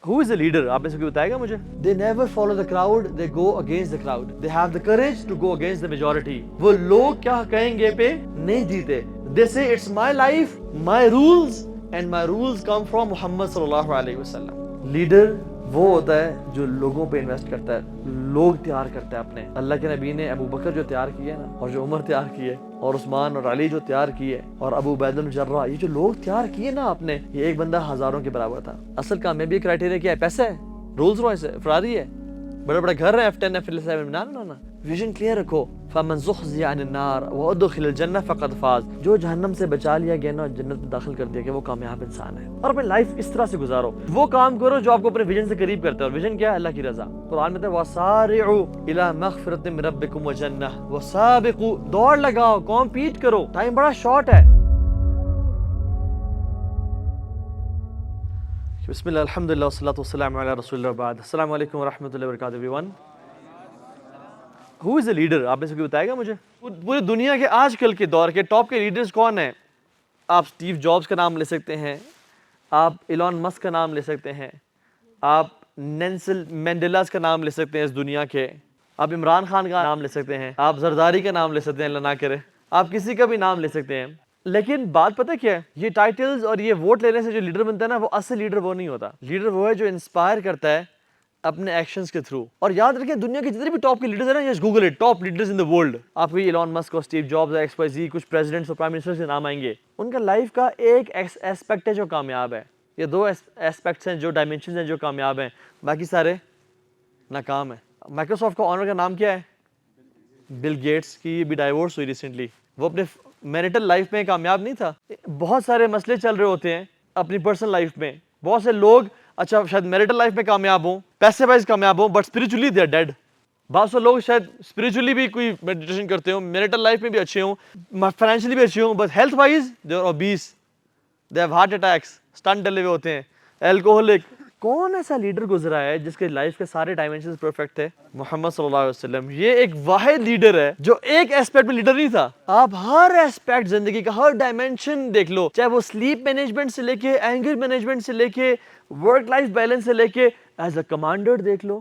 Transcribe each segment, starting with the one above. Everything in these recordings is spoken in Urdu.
Who is a leader? آپ میں سے کوئی بتائے گا مجھے؟ They never follow the crowd, they go against the crowd. They have the courage to go against the majority. وہ لوگ کیا کہیں گے پہ نہیں جیتے. They say it's my life, my rules, and my rules come from Muhammad صلی اللہ علیہ وسلم. Leader وہ ہوتا ہے جو لوگوں پہ انویسٹ کرتا ہے، لوگ تیار کرتا ہے اپنے. اللہ کے نبی نے ابو بکر جو تیار کیا نا، اور جو عمر تیار کیے، اور عثمان اور علی جو تیار کیے، اور ابو عبیدہ بن جراح، یہ جو لوگ تیار کیے نا آپ نے، یہ ایک بندہ ہزاروں کے برابر تھا. اصل کامیابی کرائٹیریا کیا ہے؟ پیسہ ہے، رولز رائس ہے، فراری ہے، بڑے بڑے گھر ہیں، F10 F11. نا ویژن کلیئر رکھو. فمن زحزح عن النار وادخل الجنہ فقد فاز. جو جہنم سے بچا لیا گیا نا، جنت میں داخل کر دیا گیا، وہ کامیاب انسان ہے. اور اپنی لائف اس طرح سے گزارو، وہ کام کرو جو آپ کو اپنے ویژن سے قریب کرتا ہے. اور ویژن کیا ہے؟ اللہ کی رضا. قرآن میں ہے وَسَارِعُوا إِلَى مَغْفِرَةٍ مِّن رَبِّكُمْ وَجَنَّةٍ. وَسَابِقُوا، دوڑ لگاؤ، کمپیٹ کرو، ٹائم بڑا شارٹ ہے. بسم اللہ الحمدللہ والصلاۃ والسلام علی رسول اللہ بعد. السلام علیکم ورحمۃ اللہ وبرکاتہ every one. Who is a leader? آپ میں سے کوئی بتائے گا مجھے؟ پوری دنیا کے آج کل کے دور کے ٹاپ کے لیڈرز کون ہیں؟ آپ اسٹیو جابز کا نام لے سکتے ہیں، آپ ایلون مسک کا نام لے سکتے ہیں، آپ نیلسن مینڈیلاز کا نام لے سکتے ہیں اس دنیا کے، آپ عمران خان کا نام لے سکتے ہیں، آپ زرداری کا نام لے سکتے ہیں، اللہ نہ کرے، آپ کسی کا بھی نام لے سکتے ہیں. لیکن بات پتہ کیا ہے؟ یہ ٹائٹلز اور یہ ووٹ لینے سے جو لیڈر بنتا ہے نا، وہ اصل لیڈر وہ نہیں ہوتا. لیڈر وہ ہے جو انسپائر کرتا ہے اپنے ایکشنز کے تھرو. اور یاد رکھیں دنیا کے جتنے بھی ٹاپ کے لیڈرز ہیں نا، just Google it, top leaders in the world. آپ کو ایلون مسک اور Steve Jobs, X Y Z, کچھ پریزیڈنٹس اور پرائم منسٹرز کے نام آئیں گے. ان کا لائف کا ایک ایسپیکٹ ہے جو کامیاب ہے، یا دو ایسپیکٹس ہیں جو ڈائمینشنز ہیں جو کامیاب ہیں، باقی سارے ناکام ہیں. مائیکروسافٹ کا آنر کا نام کیا ہے؟ Bill Gates. کی بھی ڈائیورس ہوئی ریسنٹلی. وہ اپنے میریٹل لائف میں کامیاب نہیں تھا. بہت سارے مسئلے چل رہے ہوتے ہیں اپنی پرسنل لائف میں. بہت سے لوگ اچھا شاید میریٹل لائف میں کامیاب ہوں، پیسے وائز کامیاب ہوں، but spiritually they are dead. بعض سے لوگ شاید اسپرچولی بھی کوئی میڈیٹیشن کرتے ہوں، میریٹل لائف میں بھی اچھے ہوں، فائنینشلی بھی اچھے ہوں، but health wise they are obese, they have heart attacks, stent ڈلے ہوئے ہوتے ہیں، الکوہولک. کون ایسا لیڈر گزرا ہے جس کے لائف کے سارے ڈائمینشنز پرفیکٹ تھے؟ محمد صلی اللہ علیہ وسلم. یہ ایک واحد لیڈر ہے جو ایک ایسپیکٹ میں لیڈر نہیں تھا. آپ ہر ایسپیکٹ زندگی کا ہر ڈائمینشن دیکھ لو، چاہے وہ سلیپ مینجمنٹ سے لے کے اینگر مینجمنٹ سے لے کے ورک لائف بیلنس سے لے کے ایز اے کمانڈر دیکھ لو،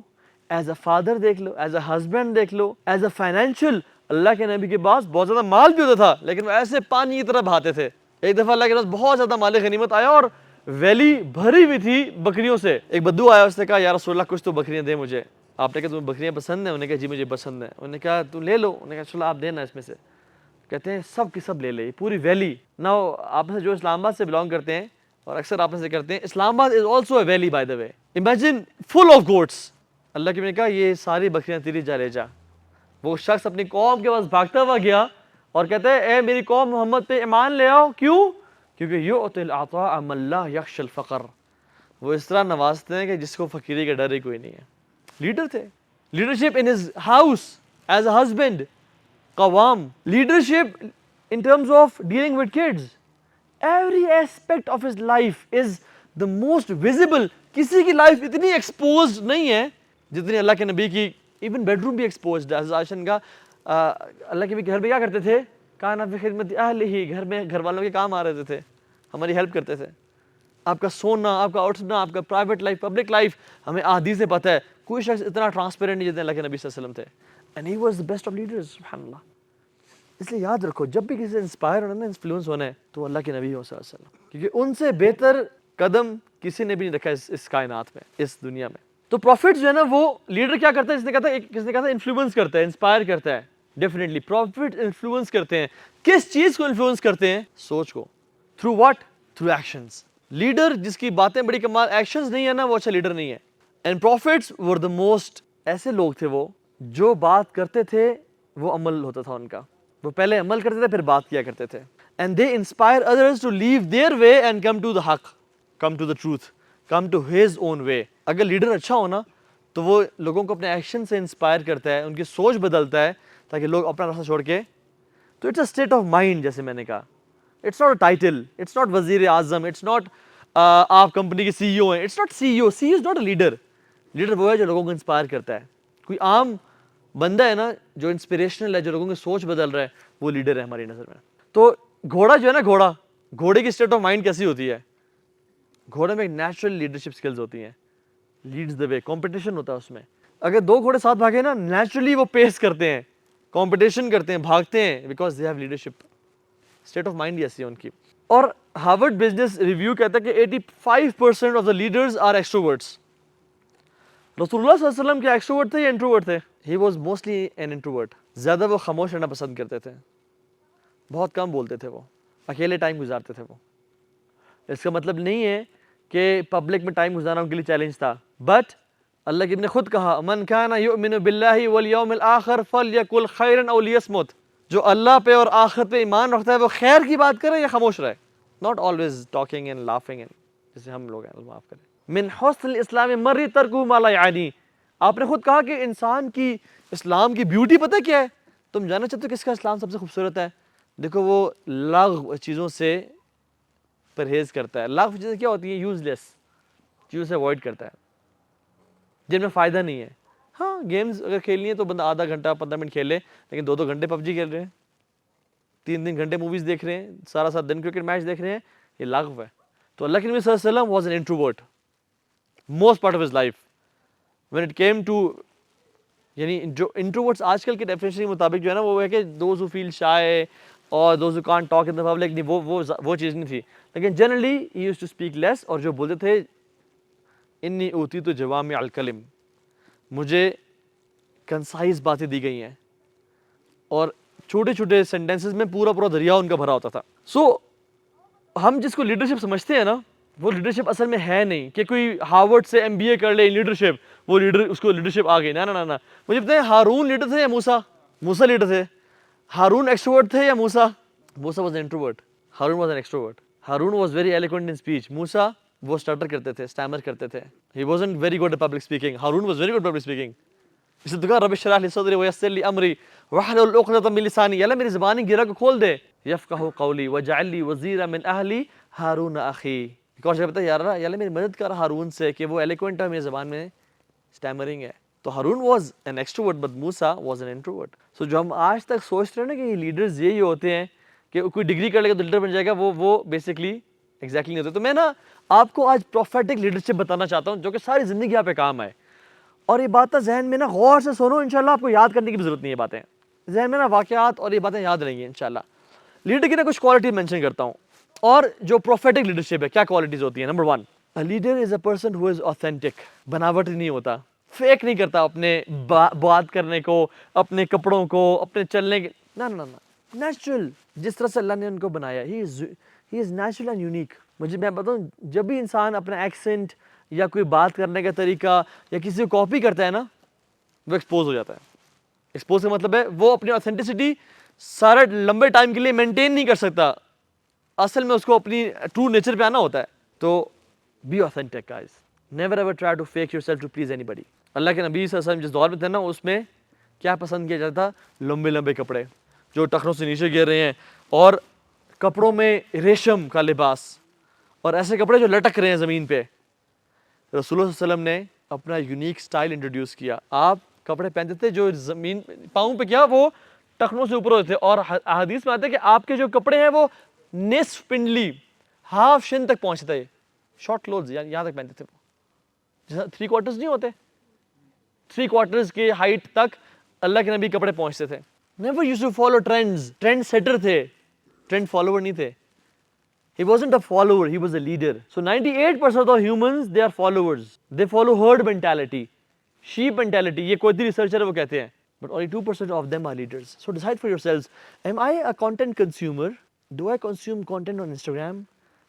ایز اے فادر دیکھ لو، ایز اے ہسبینڈ دیکھ لو، ایز اے فائنینشیل. اللہ کے نبی کے پاس بہت زیادہ مال بھی ہوتا تھا، لیکن وہ ایسے پانی کی طرح بہاتے تھے. ایک دفعہ اللہ کے پاس بہت زیادہ مال غنیمت آیا اور ویلی بھری ہوئی تھی بکریوں سے. ایک بدو آیا، اس نے کہا یا رسول اللہ کچھ تو بکریاں دے مجھے. آپ نے کہا تمہیں بکریاں پسند ہیں؟ انہوں نے کہا جی مجھے پسند ہیں. انہوں نے کہا تو لے لو. انہوں نے کہا چلو آپ دینا اس میں سے. کہتے ہیں سب کی سب لے لے، پوری ویلی. نا آپ سے جو اسلام آباد سے بلانگ کرتے ہیں اور اکثر آپ سے کرتے ہیں، Islamabad is also a valley by the way. Imagine full of goats. اللہ کے نے کہا یہ ساری بکریاں تیری، جا لے جا. وہ شخص اپنی قوم کے پاس بھاگتا ہوا گیا اور کہتا ہے اے میری قوم محمد پہ ایمان لے آؤ. کیوں؟ کیونکہ یؤتی العطاء من لا یخشی الفقر. وہ اس طرح نوازتے ہیں کہ جس کو فقیری کا ڈر ہی کوئی نہیں ہے. لیڈر تھے. Leadership in his house as a husband, قوام. Leadership in terms of dealing with kids. Every aspect of his life is the most visible. کسی کی لائف اتنی ایکسپوزڈ نہیں ہے جتنی اللہ کے نبی کی. ایون بیڈ روم بھی ایکسپوزڈ ہے. حضرت عائشہ کا اللہ کے بھی گھر میں کیا کرتے تھے؟ کانا فی خدمت اہلہ، گھر میں گھر والوں کے کام آ رہتے تھے، ہماری ہیلپ کرتے تھے. آپ کا سونا، آپ کا اٹھنا، آپ کا پرائیویٹ لائف، پبلک لائف ہمیں احادیث سے پتہ ہے. کوئی شخص اتنا ٹرانسپیرنٹ نہیں جتنے اللہ کے نبی صلی اللہ علیہ وسلم تھے. And he was the best of leaders. سبحان اللہ. اس لیے یاد رکھو جب بھی کسی سے انسپائر ہونا ہے، انفلوئنس ہونا ہے، تو اللہ کے نبی ہو صلی اللہ علیہ وسلم، کیونکہ ان سے بہتر قدم کسی نے بھی نہیں رکھا اس کائنات میں، اس دنیا میں. تو پروفٹ جو ہے نا، وہ لیڈر کیا کرتا ہے؟ جس نے کہا تھا انفلوئنس کرتا ہے، انسپائر کرتا ہے. ڈیفینیٹلی پروفٹ انفلوئنس کرتے ہیں. کس چیز کو انفلوئنس کرتے ہیں؟ سوچ کو. Through what? Through actions. Leader جس کی باتیں بڑی کمال، ایکشنز نہیں ہے نا، وہ اچھا لیڈر نہیں ہے. And prophets were the most. ایسے لوگ تھے وہ جو بات کرتے تھے وہ عمل ہوتا تھا ان کا. وہ پہلے عمل کرتے تھے پھر بات کیا کرتے تھے. And they inspire others to leave their way and come to the حق، come to the truth, come to his own way. اگر لیڈر اچھا ہونا تو وہ لوگوں کو اپنے ایکشن سے انسپائر کرتا ہے، ان کی سوچ بدلتا ہے تاکہ لوگ اپنا راستہ چھوڑ کے. تو it's a state of mind. جیسے میں نے کہا it's not a title, it's not وزیر اعظم، اٹس ناٹ آپ کمپنی کے سی ای او ہیں، it's not C E O. C E O is not a leader. Leader وہ ہے جو لوگوں کو انسپائر کرتا ہے. کوئی عام بندہ ہے نا جو انسپریشنل ہے، جو لوگوں کی سوچ بدل رہا ہے، وہ لیڈر ہے ہماری نظر میں. تو گھوڑا جو ہے نا، گھوڑے کی اسٹیٹ آف مائنڈ کیسی ہوتی ہے؟ گھوڑے میں ایک نیچرل لیڈرشپ اسکلز ہوتی ہیں. leads the way. Competition ہوتا ہے اس میں. اگر دو گھوڑے ساتھ بھاگے نا نیچرلی وہ پیس کرتے ہیں, کمپٹیشن کرتے ہیں, بھاگتے ہیں, because they have leadership. State of mind ایسی ہے ان کی. اور ہارورڈ بزنس ریویو کہتا ہے کہ 85% of the leaders are extroverts. رسول اللہ صلی اللہ علیہ وسلم کیا ایکسٹروورٹ تھے یا انٹروورٹ تھے؟ He was mostly an introvert. زیادہ وہ خاموش رہنا پسند کرتے تھے, بہت کم بولتے تھے, وہ اکیلے ٹائم گزارتے تھے. وہ اس کا مطلب نہیں ہے کہ پبلک میں ٹائم گزارنا ان کے لیے چیلنج تھا, بٹ اللہ کی نے خود کہا من کان یؤمن باللہ والیوم الآخر فلیقل خیرا او لیصمت. جو اللہ پہ اور آخرت پہ ایمان رکھتا ہے وہ خیر کی بات کرے یا خاموش رہے. Not always talking and laughing and جیسے ہم لوگ ہیں, اللہ معاف کریں. من حسن الاسلام مری ترکہ ما لا یعنی. آپ نے خود کہا کہ انسان کی اسلام کی بیوٹی پتہ کیا ہے؟ تم جاننا چاہتے ہو کس کا اسلام سب سے خوبصورت ہے؟ دیکھو وہ لغو چیزوں سے پرہیز کرتا ہے. لغو چیزیں کیا ہوتی ہیں؟ یوز لیس چیزوں سے اوائڈ کرتا ہے جن میں فائدہ نہیں ہے. ہاں گیمز اگر کھیلنی ہے تو بندہ آدھا گھنٹہ 15 منٹ کھیلے, لیکن 2 گھنٹے پب جی کھیل رہے ہیں, 3 گھنٹے موویز دیکھ رہے ہیں, سارا دن کرکٹ میچ دیکھ رہے ہیں, یہ لغو ہے. تو اللہ کے نبی صلی اللہ علیہ وسلم was an introvert most part of his life. When it came to, یعنی جو انٹروورٹس آج کل کے ڈیفینیشن کے مطابق جو ہے نا وہ ہے کہ دوز ہو فیل شائے اور those who can't talk in the public, نہیں وہ چیز نہیں تھی. لیکن generally he used to speak less, اور جو بولتے تھے انی اوتیت جوامع الکلم, مجھے کنسائز باتیں دی گئی ہیں, اور چھوٹے چھوٹے سینٹینسز میں پورا دریا ان کا بھرا ہوتا تھا. سو ہم جس کو لیڈرشپ سمجھتے ہیں نا, وہ لیڈرشپ اصل میں ہے نہیں کہ کوئی ہارورڈ سے MBA کر لے لیڈرشپ, وہ لیڈر اس کو لیڈرشپ آ گئی. نا مجھے بتائیں ہارون لیڈر تھے یا موسیٰ لیڈر تھے؟ ہارون ایکسٹروورٹ تھے یا Musa was an introvert. Haroon was an extrovert. Haroon was very eloquent in speech. Musa وہ اسٹٹر کرتے تھے, اسٹیمر کرتے تھے. He wasn't very good at public speaking. Haroon was very good public speaking. اس نے کہا رب اشرح لی صدری ویسر لی امری واحلل عقدۃ من لسانی, یا اللہ میری زبانی گرا کو کھول دے. یفقہوا قولی واجعل لی وزیرا من اہلی ہارون اخی. بیکاز یہ بتا یا اللہ میری مدد کر ہارون سے کہ وہ ایلیکوینٹ ہے, میری زبان میں اسٹیمرنگ ہے. تو Haroon was an extrovert but Musa was an introvert. So جو ہم آج تک سوچ رہے ہیں نا کہ یہ لیڈرز یہی ہوتے ہیں کہ کوئی ڈگری کر لے گا تو لیڈر بن جائے گا, وہ بیسکلی ایگزیکٹلی نہیں ہوتے. تو میں نا آپ کو آج پروفیٹک لیڈرشپ بتانا چاہتا ہوں جو کہ ساری زندگی آپ پہ کام آئے. اور یہ باتیں ذہن میں نا غور سے سنو, انشاءاللہ آپ کو یاد کرنے کی بھی ضرورت نہیں ہے. باتیں ذہن میں نا واقعات اور یہ باتیں یاد رہیں گی انشاءاللہ. لیڈر کی نا کچھ کوالٹی مینشن کرتا ہوں, اور جو پروفیٹک لیڈرشپ ہے کیا کوالٹیز ہوتی ہیں. Number 1, a leader is a person who is authentic. بناوٹ نہیں ہوتا, فیک نہیں کرتا اپنے بات کرنے کو, اپنے کپڑوں کو, اپنے چلنے کے. نا نیچرل, جس طرح سے اللہ نے ان کو بنایا. he is natural and unique. میں بتاؤں جب بھی انسان اپنا ایکسنٹ یا کوئی بات کرنے کا طریقہ یا کسی کو کاپی کرتا ہے نا, وہ ایکسپوز ہو جاتا ہے. ایکسپوز کا مطلب ہے وہ اپنی اوتھینٹسٹی سارے لمبے ٹائم کے لیے مینٹین نہیں کر سکتا. اصل میں اس کو اپنی ٹرو نیچر پہ آنا ہوتا ہے. تو be authentic guys, never ever try to fake yourself to please anybody. اللہ کے نبی صلی اللہ علیہ وسلم جس دور میں تھے نا, اس میں کیا پسند کیا جاتا تھا؟ لمبے کپڑے جو ٹخنوں سے نیچے گر رہے ہیں, اور کپڑوں میں ریشم کا لباس, اور ایسے کپڑے جو لٹک رہے ہیں زمین پہ. رسول اللہ صلی اللہ علیہ وسلم نے اپنا یونیک سٹائل انٹروڈیوس کیا. آپ کپڑے پہنتے تھے جو زمین پاؤں پہ کیا وہ ٹخنوں سے اوپر ہوتے تھے, اور احادیث میں آتا ہے کہ آپ کے جو کپڑے ہیں وہ نصف پنڈلی, ہاف شن تک پہنچتے تھے. شارٹ کلوتھز یہاں تک پہنتے تھے وہ, جیسا 3/4 نہیں ہوتے, 3/4 کی ہائٹ تک اللہ کے نبی کپڑے پہنچتے تھے. Never used to follow trends. Trend setter تھے, ٹرینڈ فالوور نہیں تھے. He wasn't a follower, he was a leader. So 98% of humans, they are followers. They follow herd mentality, sheep mentality. یہ کوئی ریسرچر ہے وہ کہتے ہیں. But only 2% of them are leaders. So decide for yourselves. Am I a content consumer? Do I consume content on Instagram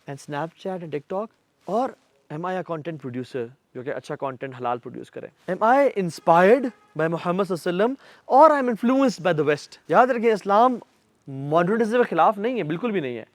and Snapchat and TikTok? Or am I a content producer جو کہ اچھا content حلال produce کرے? Am I inspired by Muhammad صلی اللہ علیہ وسلم or I am influenced by the West? یاد رکھیں اسلام ماڈرنزم کے خلاف نہیں ہے, بالکل بھی نہیں ہے.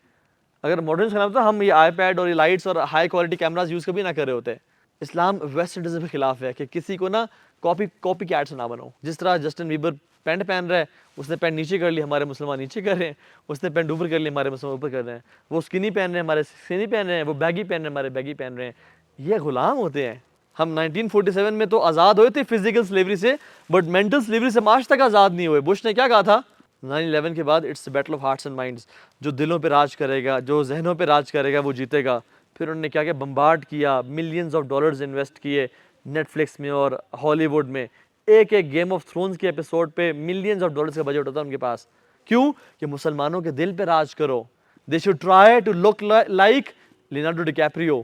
اگر ماڈرن خلاف تھا ہم یہ آئی پیڈ اور یہ لائٹس اور ہائی کوالٹی کیمراز یوز کبھی نہ کر رہے ہوتے. اسلام ویسٹرنزم کے خلاف ہے کہ کسی کو نا کاپی کیٹس نہ بنو. جس طرح جسٹن بیبر پینٹ پہن رہا ہے, اس نے پینٹ نیچے کر لی, ہمارے مسلمان نیچے کر رہے ہیں. اس نے پینٹ اوپر کر لی, ہمارے مسلمان اوپر کر رہے ہیں. وہ اسکنی پہن رہے ہیں, ہمارے اسکنی پہن رہے ہیں. وہ بیگی پہن رہے ہیں, ہمارے بیگی پہن رہے ہیں. یہ غلام ہوتے ہیں. ہم 1947 میں تو آزاد ہوئے تھے فزیکل سلیوری سے, بٹ مینٹل سلیوری سے آج تک آزاد نہیں ہوئے. بش نے کیا کہا تھا 9/11 کے بعد؟ It's battle of hearts and minds. جو دلوں پہ راج کرے گا, جو ذہنوں پہ راج کرے گا وہ جیتے گا. پھر انہوں نے کیا بمبارڈ کیا, ملینز آف ڈالرز انویسٹ کیے, نیٹ فلکس میں اور ہالی ووڈ میں ایک ایک گیم آف تھرونز کے ایپیسوڈ پہ ملینز آف ڈالرز کا بجٹ ہوتا ہے ان کے پاس. کیوں؟ کہ مسلمانوں کے دل پہ راج کرو. They should try to look like Leonardo DiCaprio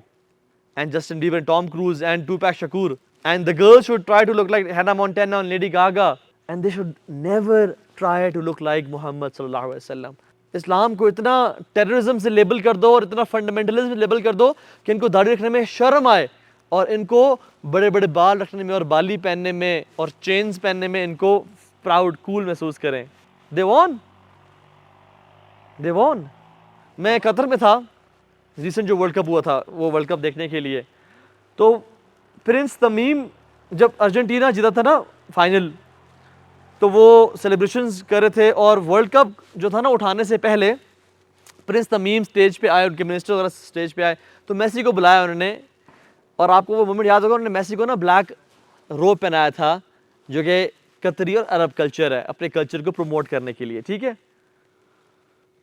and Justin Bieber and Tom Cruise and Tupac Shakur, and the girls should try to look like Hannah Montana and Lady Gaga, and they should never try to look like Muhammad sallallahu alaihi wasallam. اسلام کو اتنا ٹیررزم سے لیبل کر دو اور اتنا فنڈامنٹلزم سے لیبل کر دو کہ ان کو داڑھی رکھنے میں شرم آئے اور ان کو بڑے بڑے بال رکھنے میں اور بالی پہننے میں اور چینز پہننے میں ان کو پراؤڈ کول محسوس کریں. they won. میں قطر میں تھا ریسنٹ جو ورلڈ کپ ہوا تھا وہ ورلڈ کپ دیکھنے کے لیے, تو پرنس تمیم جب ارجنٹینا جیتا تھا نا فائنل تو وہ سیلیبریشنز کر رہے تھے, اور ورلڈ کپ جو تھا نا اٹھانے سے پہلے پرنس تمیم سٹیج پہ آئے, ان کے منسٹر وغیرہ سٹیج پہ آئے تو میسی کو بلایا انہوں نے, اور آپ کو وہ مومنٹ یاد ہوگا انہوں نے میسی کو نا بلیک روب پہنایا تھا جو کہ قطری اور عرب کلچر ہے, اپنے کلچر کو پروموٹ کرنے کے لیے, ٹھیک ہے.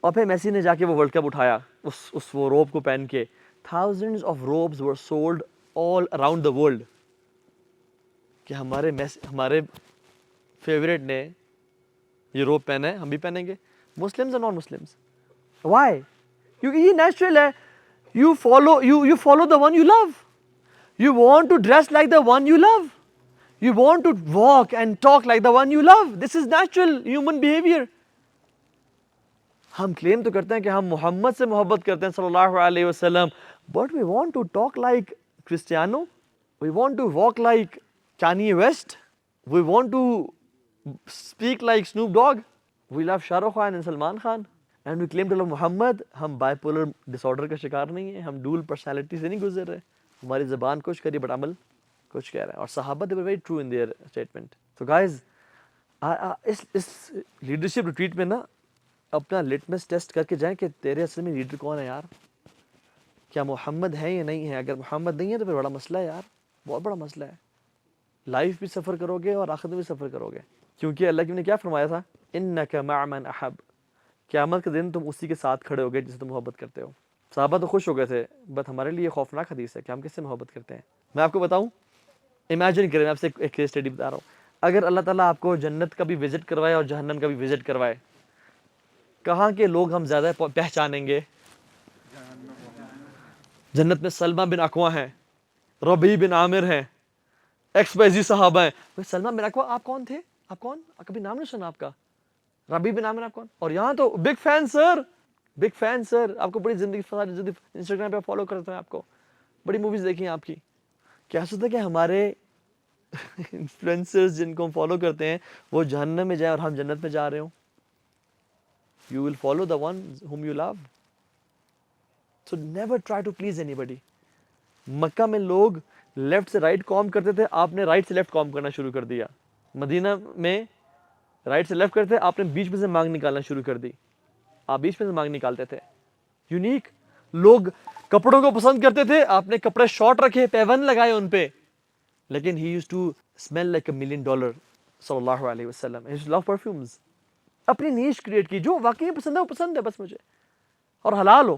اور پھر میسی نے جا کے وہ ورلڈ کپ اٹھایا اس وہ روب کو پہن کے. thousands of robes were sold all around the world کہ ہمارے فیوریٹ نے یہ روب پہنا ہے, ہم بھی پہنیں گے, مسلمز اور نان مسلمز. وائی؟ کیونکہ یہ نیچرل ہے. you follow the one you love. you want to dress like the one you love. you want to walk and talk like the one you love. this is natural human behavior. ہم کلیم تو کرتے ہیں کہ ہم محمد سے محبت کرتے ہیں صلی اللہ علیہ وسلم, but we want to talk like Cristiano, we want to walk like Kanye West, we want to speak like Snoop Dogg, we love Shah Rukh Khan and Salman Khan, and we claim to love Muhammad. ہم bipolar disorder کا شکار نہیں ہیں, ہم dual personality سے نہیں گزر رہے. ہماری زبان کچھ کری بٹ عمل کچھ کہہ رہے ہیں, اور صحابہ they were very true in their statement. So guys, اس لیڈرشپ ریٹریٹ میں نا اپنا لٹمس ٹیسٹ کر کے جائیں کہ تیرے اصل میں لیڈر کون ہے یار, کیا محمد ہے یا نہیں ہے. اگر محمد نہیں ہے تو پھر بڑا مسئلہ ہے یار, بہت بڑا مسئلہ ہے. لائف بھی سفر کرو گے اور آخرت میں بھی سفر کرو گے, کیونکہ اللہ کی نے کیا فرمایا تھا, انک مع من احب, قیامت کے دن تم اسی کے ساتھ کھڑے ہو گے جسے تم محبت کرتے ہو. صحابہ تو خوش ہو گئے تھے, بٹ ہمارے لیے خوفناک حدیث ہے کہ ہم کس سے محبت کرتے ہیں. میں آپ کو بتاؤں, امیجن کریں, میں آپ سے ایک کیس اسٹڈی بتا رہا ہوں. اگر اللہ تعالیٰ آپ کو جنت کا بھی وزٹ کروائے اور جہنم کا بھی وزٹ کروائے, کہاں کے لوگ ہم زیادہ پہچانیں گے؟ جنت میں سلمہ بن اکوا ہیں, ربیع بن عامر ہیں, ایکس وائزی صحابہ ہیں. سلمہ بن اکوا آپ کون تھے؟ آپ کون؟ کبھی نام نہیں سنا آپ کا. ربیع بن عامر آپ کون؟ اور یہاں تو بگ فین سر, بگ فین سر, آپ کو بڑی زندگی انسٹاگرام پہ فالو کرتے ہیں, آپ کو بڑی موویز دیکھی ہیں آپ کی. کیا سوچتے کہ ہمارے انفلوئنسرز جن کو ہم فالو کرتے ہیں وہ جہنم میں جائیں اور ہم جنت میں جا رہے ہوں؟ You will follow the one whom you love. So never try to please anybody. مکہ میں لوگ لیفٹ سے رائٹ کام کرتے تھے, آپ نے رائٹ سے لیفٹ کام کرنا شروع کر دیا. مدینہ میں رائٹ سے لیفٹ کرتے, آپ نے بیچ میں سے مانگ نکالنا شروع کر دی. آپ بیچ میں سے مانگ نکالتے تھے. یونیک. لوگ کپڑوں کو پسند کرتے تھے, آپ نے کپڑے شارٹ رکھے, پیون لگائے ان پہ, لیکن he used to smell like $1 million صلی اللہ علیہ وسلم. He used to love perfumes. اپنی نیش کریٹ کی, جو واقعی پسند ہے وہ پسند ہے بس مجھے, اور حلال ہو.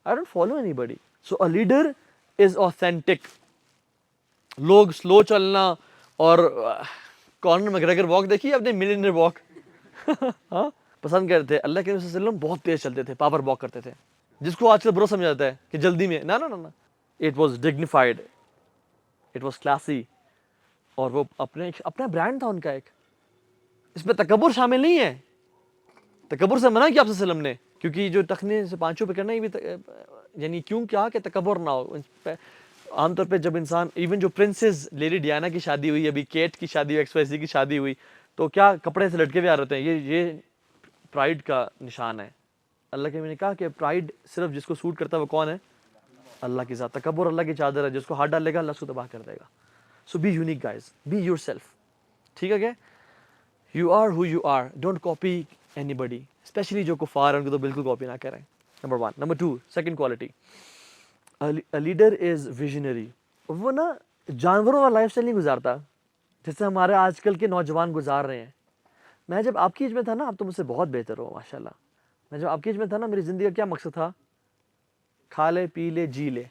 I don't follow anybody. So a leader is authentic. لوگ سلو چلنا اور کارنر میگریگر واک دیکھیے آپ نے, ملینئر واک پسند کرتے تھے. اللہ کے نبی صلی اللہ علیہ وسلم بہت تیز چلتے تھے, پاور واک کرتے تھے, جس کو آج کل برا سمجھا جاتا ہے کہ جلدی میں. نا نا نا, it was dignified, it was classy, اور وہ اپنا برانڈ تھا ان کا ایک. اس میں تکبر شامل نہیں ہے. تکبر سے منع کیا آپ صلی اللہ علیہ وسلم نے, کیونکہ جو ٹخنے سے پانچوں پہ کرنا, یہ بھی یعنی کیوں کیا کہ تکبر نہ ہو. عام طور پہ جب انسان, ایون جو پرنسز لیڈی ڈیانا کی شادی ہوئی, ابھی کیٹ کی شادی ہوئی, ایکس وائی زی کی شادی ہوئی, تو کیا کپڑے سے لٹکے ہوئے آ رہتے ہیں. یہ پرائڈ کا نشان ہے. اللہ کے نے کہا کہ پرائڈ صرف جس کو سوٹ کرتا ہے وہ کون ہے؟ اللہ کی ذات. تکبر اللہ کی چادر ہے, جس کو ہاتھ ڈال لے گا اللہ اس کو تباہ کر دے گا. So be unique guys, be yourself. ٹھیک ہے کہ You are who you are. Don't copy anybody. Especially جو کفار ہیں ان کو تو بالکل کاپی نہ کریں. Number 1. Number 2. Second quality. A leader is visionary. وہ نا جانوروں والا لائف سٹائل نہیں گزارتا جیسے ہمارے آج کل کے نوجوان گزار رہے ہیں. میں جب آپ کی ایج میں تھا نا, آپ تو مجھ سے بہت بہتر ہو ماشاءاللہ. میں جب آپ کی ایج میں تھا نا, میری زندگی کا کیا مقصد تھا؟ کھا لے, پی لے, جی لے,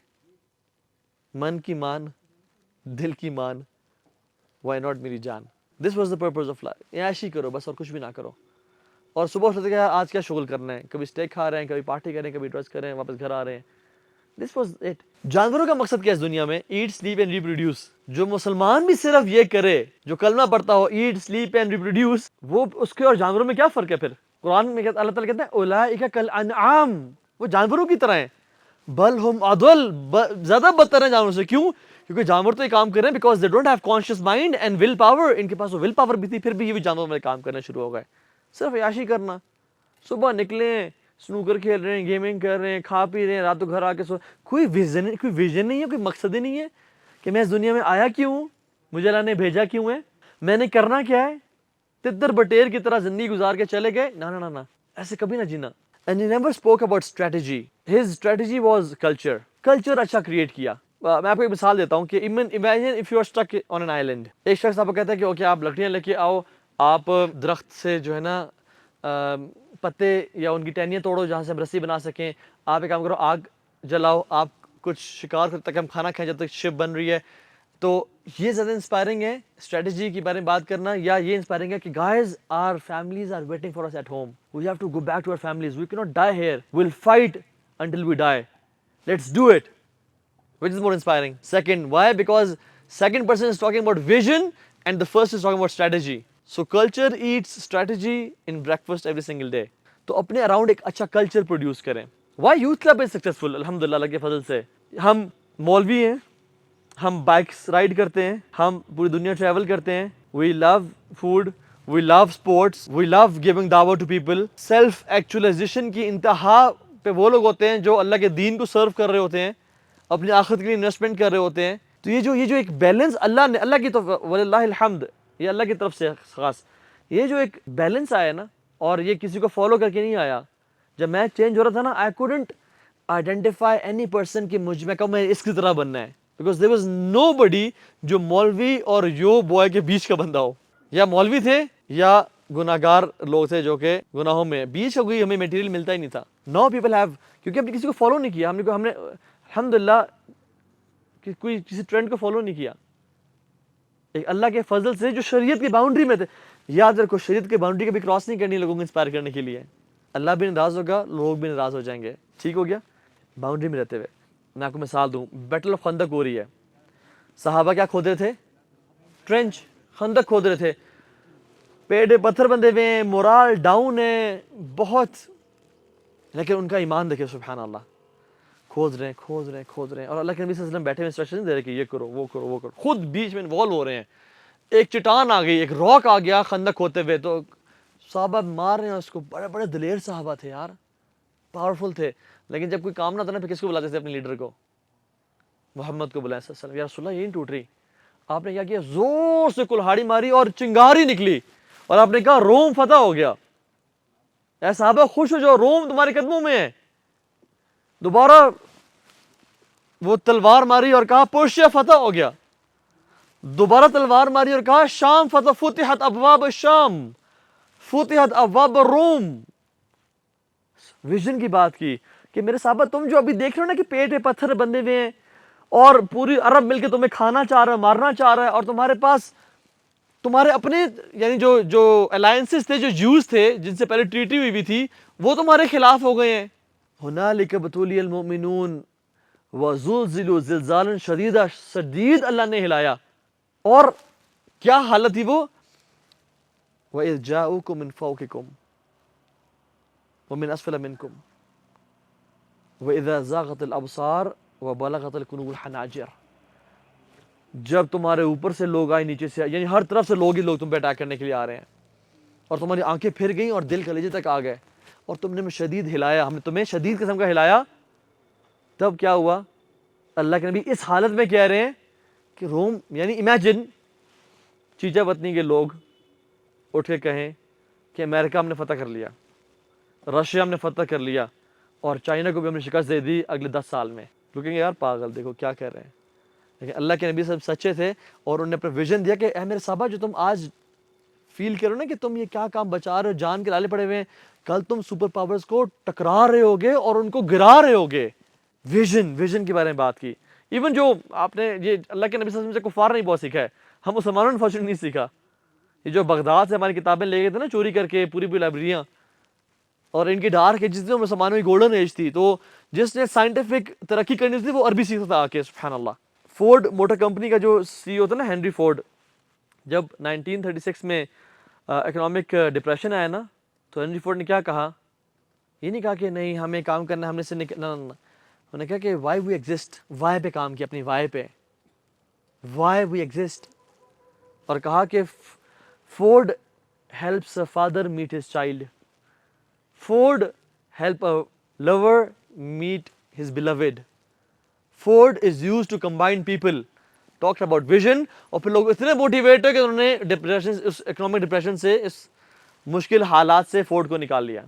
من کی مان, دل کی مان, وائی ناٹ میری جان. This was the purpose of life. عیاشی کرو بس اور کچھ بھی نہ کرو. اور صبح اٹھتے کہ آج کیا شغل کرنا ہے, کبھی اسٹیک کھا رہے ہیں, کبھی پارٹی کر رہے ہیں, کبھی ڈرس کر رہے ہیں, واپس گھر آ رہے ہیں. This was it. جانوروں کا مقصد کیا ہے اس دنیا میں؟ Eat, sleep and reproduce. جو مسلمان بھی صرف یہ کرے, جو کلمہ پڑھتا ہو ایٹ, سلیپ اینڈ ریپروڈیوس, وہ اس کے اور جانوروں میں کیا فرق ہے پھر؟ قرآن میں اللہ تعالیٰ کہتا ہے اولئک کالانعام, وہ جانوروں کی طرح ہیں. بل ہم اضل, زیادہ بدتر ہیں جانوروں سے. کیوں؟ کیونکہ جانور تو یہ کام کر رہے ہیں because they don't have conscious mind and will power. ان کے پاس وہ ول پاور بھی تھی, پھر بھی یہ بھی جانوروں میں کام کرنا شروع ہو گئے. صرف عیاشی کرنا. صبح نکلیں, سنوکر کھیل رہے ہیں, گیمنگ کر رہے ہیں, کھا پی رہے ہیں, رات کو گھر آ کے سو. کوئی ویژن نہیں ہے, کوئی مقصد ہی نہیں ہے کہ میں اس دنیا میں آیا کیوں ہوں, مجھے اللہ نے بھیجا کیوں ہے, میں نے کرنا کیا ہے. تتر بٹیر کی طرح زندگی گزار کے چلے گئے. نہ, ایسے کبھی نہ جینا. And he never spoke about strategy. His strategy was culture. Culture اچھا کریٹ کیا. میں آپ کو ایک مثال دیتا ہوں کہ imagine if you are stuck on an island. ایک شخص آپ کو کہتا ہے کہ اوکے آپ لکڑیاں لے کے آؤ, آپ درخت سے جو ہے نا پتے یا ان کی ٹہنیاں توڑو جہاں سے ہم رسی بنا سکیں. آپ ایک کام کرو, آگ جلاؤ, آپ کچھ شکار کرو تاکہ ہم کھانا کھائیں جب تک شپ بن رہی ہے. تو یہ زیادہ انسپائرنگ ہے اسٹریٹجی کے بارے میں بات کرنا, یا یہ انسپائرنگ ہے کہ guys are families are waiting for us at home, we have to go back to our families, we can't die here, we will fight until we die, let's do it. Which is more inspiring? Second, why? Because second person is talking about vision and the first is talking about strategy. So culture eats strategy in breakfast every single day. تو اپنے اراؤنڈ ایک اچھا کلچر پروڈیوس کریں. Why youth club is successful? الحمدللہ اللہ کے فضل سے. ہم مولوی ہیں, ہم بائکس رائڈ کرتے ہیں, ہم پوری دنیا ٹریول کرتے ہیں. We love food, we love sports, we love giving da'wah to people. Self actualization کی انتہا پہ وہ لوگ ہوتے ہیں جو اللہ کے دین کو سرو کر رہے ہوتے ہیں, اپنی آخرت کے لیے انویسٹمنٹ کر رہے ہوتے ہیں. تو یہ جو ایک بیلنس اللہ کی تو وللہ الحمد, یہ اللہ کی طرف سے خاص, یہ جو ایک بیلنس آیا نا, اور یہ کسی کو فالو کر کے نہیں آیا. جب میں چینج ہو رہا تھا نا, I couldn't identify any person کہ میں کہوں میں اس کی طرح بننا ہے, بیکاز دیر واز نو بڈی جو مولوی اور یو بوائے کے بیچ کا بندہ ہو. یا مولوی تھے یا گناہگار لوگ تھے جو کہ گناہوں میں, بیچ کا کوئی ہمیں میٹیریل ملتا ہی نہیں تھا. نو پیپل ہیو, کیونکہ ہم نے کسی کو فالو نہیں کیا, ہم نے الحمدللہ کوئی کسی ٹرینڈ کو فالو نہیں کیا. ایک اللہ کے فضل سے جو شریعت کی باؤنڈری میں تھے. یاد رکھو شریعت کی باؤنڈری کبھی کراس نہیں کرنی لوگوں کو انسپائر کرنے کے لیے. اللہ بھی ناراض ہوگا, لوگ بھی ناراض ہو جائیں گے. ٹھیک ہو گیا, باؤنڈری میں رہتے ہوئے. میں آپ کو مثال دوں, بیٹل آف خندق ہو رہی ہے, صحابہ کیا کھود رہے تھے؟ ٹرینچ, خندق کھود رہے تھے, پیڑ پتھر بندے ہوئے ہیں, مورال ڈاؤن ہے بہت, لیکن ان کا ایمان دیکھے سبحان اللہ. کھود رہے ہیں, اور اللہ کے نبی صلی اللہ علیہ وسلم بیٹھے ہوئے انسٹرکشن دے رہے کہ یہ کرو وہ کرو وہ کرو, خود بیچ میں انوالو ہو رہے ہیں. ایک چٹان آ گئی, ایک راک آ گیا خندق کھودتے ہوئے, تو صحابہ مار رہے ہیں اس کو. بڑے بڑے دلیر صحابہ تھے یار, پاورفل تھے, لیکن جب کوئی کام نہ تھا نا, پھر کس کو بلاتے تھے؟ اپنے لیڈر کو, محمد کو بلایا صلی اللہ علیہ وسلم. یا رسول اللہ یہ نہیں ٹوٹ رہی. آپ نے کیا کیا؟ زور سے کلہاڑی ماری اور چنگاری نکلی, اور آپ نے کہا روم فتح ہو گیا. اے صحابہ خوش ہو جاؤ, روم تمہارے قدموں میں ہے. دوبارہ وہ تلوار ماری اور کہا پرشیا فتح ہو گیا. دوبارہ تلوار ماری اور کہا شام فتح, فتحت ابواب الشام, فتحت ابواب الروم. ویژن کی بات کی کہ میرے صحابہ تم جو ابھی دیکھ رہے ہو نا کہ پیٹ پہ پتھر بندے ہوئے ہیں اور پوری عرب مل کے تمہیں کھانا چاہ رہا ہے, مارنا چاہ رہا ہے, اور تمہارے پاس تمہارے اپنے یعنی جو الائنسز تھے, جو جوز تھے جن سے پہلے ٹریٹی ہوئی بھی تھی, وہ تمہارے خلاف ہو گئے ہیں. ہنالک ابتلی المؤمنون وزلزلوا زلزالا شدیدا, شدید اللہ نے ہلایا. اور کیا حالت تھی وہ؟ وَإِذْ جَاءُوكُم مِّن فَوْقِكُمْ وَمِنْ أَسْفَلَ مِنْكُمْ وَإِذَا زَاغَتِ الْأَبْصَارُ وَبَلَغَتِ الْقُلُوبُ الْحَنَاجِرَ. جب تمہارے اوپر سے لوگ آئے, نیچے سے, یعنی ہر طرف سے لوگ ہی لوگ تم پہ اٹیک کرنے کے لیے آ رہے ہیں, اور تمہاری آنکھیں پھر گئیں اور دل کلیجے تک آ گئے, اور تم نے شدید ہلایا, ہم نے تمہیں شدید قسم کا ہلایا. تب کیا ہوا؟ اللہ کے نبی اس حالت میں کہہ رہے ہیں کہ روم, یعنی امیجن چیچا وطنی کے لوگ اٹھ کے کہیں کہ امریکہ ہم نے فتح کر لیا, رشیا ہم نے فتح کر لیا, اور چائنا کو بھی ہم نے شکست دے دی اگلے 10 سال میں. لوگیں یار پاگل, دیکھو کیا کہہ رہے ہیں. لیکن اللہ کے نبی سب سچے تھے, اور انہوں نے اپنا ویژن دیا کہ اے میرے صحابہ, جو تم آج فیل کرو نا کہ تم یہ کیا کام بچا رہے ہو, جان کے لالے پڑے ہوئے ہیں, کل تم سپر پاورز کو ٹکرا رہے ہوگے اور ان کو گرا رہے ہوگے. ویژن کے بارے میں بات کی. ایون جو آپ نے یہ اللہ کے نبی صلی اللہ علیہ وسلم سے کفار نہیں بہت سیکھا ہے, ہم مسلمانوں نے فارچونیٹلی نہیں سیکھا. یہ جو بغداد سے ہماری کتابیں لے گئے تھے نا چوری کر کے, پوری پوری لائبریریاں, اور ان کی ڈارک ایج تھی, مسلمانوں کی گولڈن ایج تھی, تو جس نے سائنٹیفک ترقی کرنی تھی وہ عربی سیکھتا تھا آ کے, سبحان اللہ. فورڈ موٹر کمپنی کا جو سی ای او تھا نا, ہینری فورڈ, جب 1936 میں اکنامک ڈپریشن آیا نا, تو ہینری فورڈ نے کیا کہا, یہ نہیں کہا کہ نہیں ہمیں کام کرنا ہے, ہم نے سے نکلنا, انہوں نے کہا کہ وائی وی ایگزسٹ, وائی پہ کام کیا, اپنی وائی پہ, وائی وی ایگزسٹ, اور کہا کہ Ford helps a father meet his child, Ford help a lover meet his beloved, Ford is used to combine people, talked about vision, اور پھر لوگ اتنے موٹیویٹ ہوئے کہ انہوں نے ڈپریشن, اس اکنامک ڈپریشن سے, اس مشکل حالات سے فورڈ کو نکال لیا.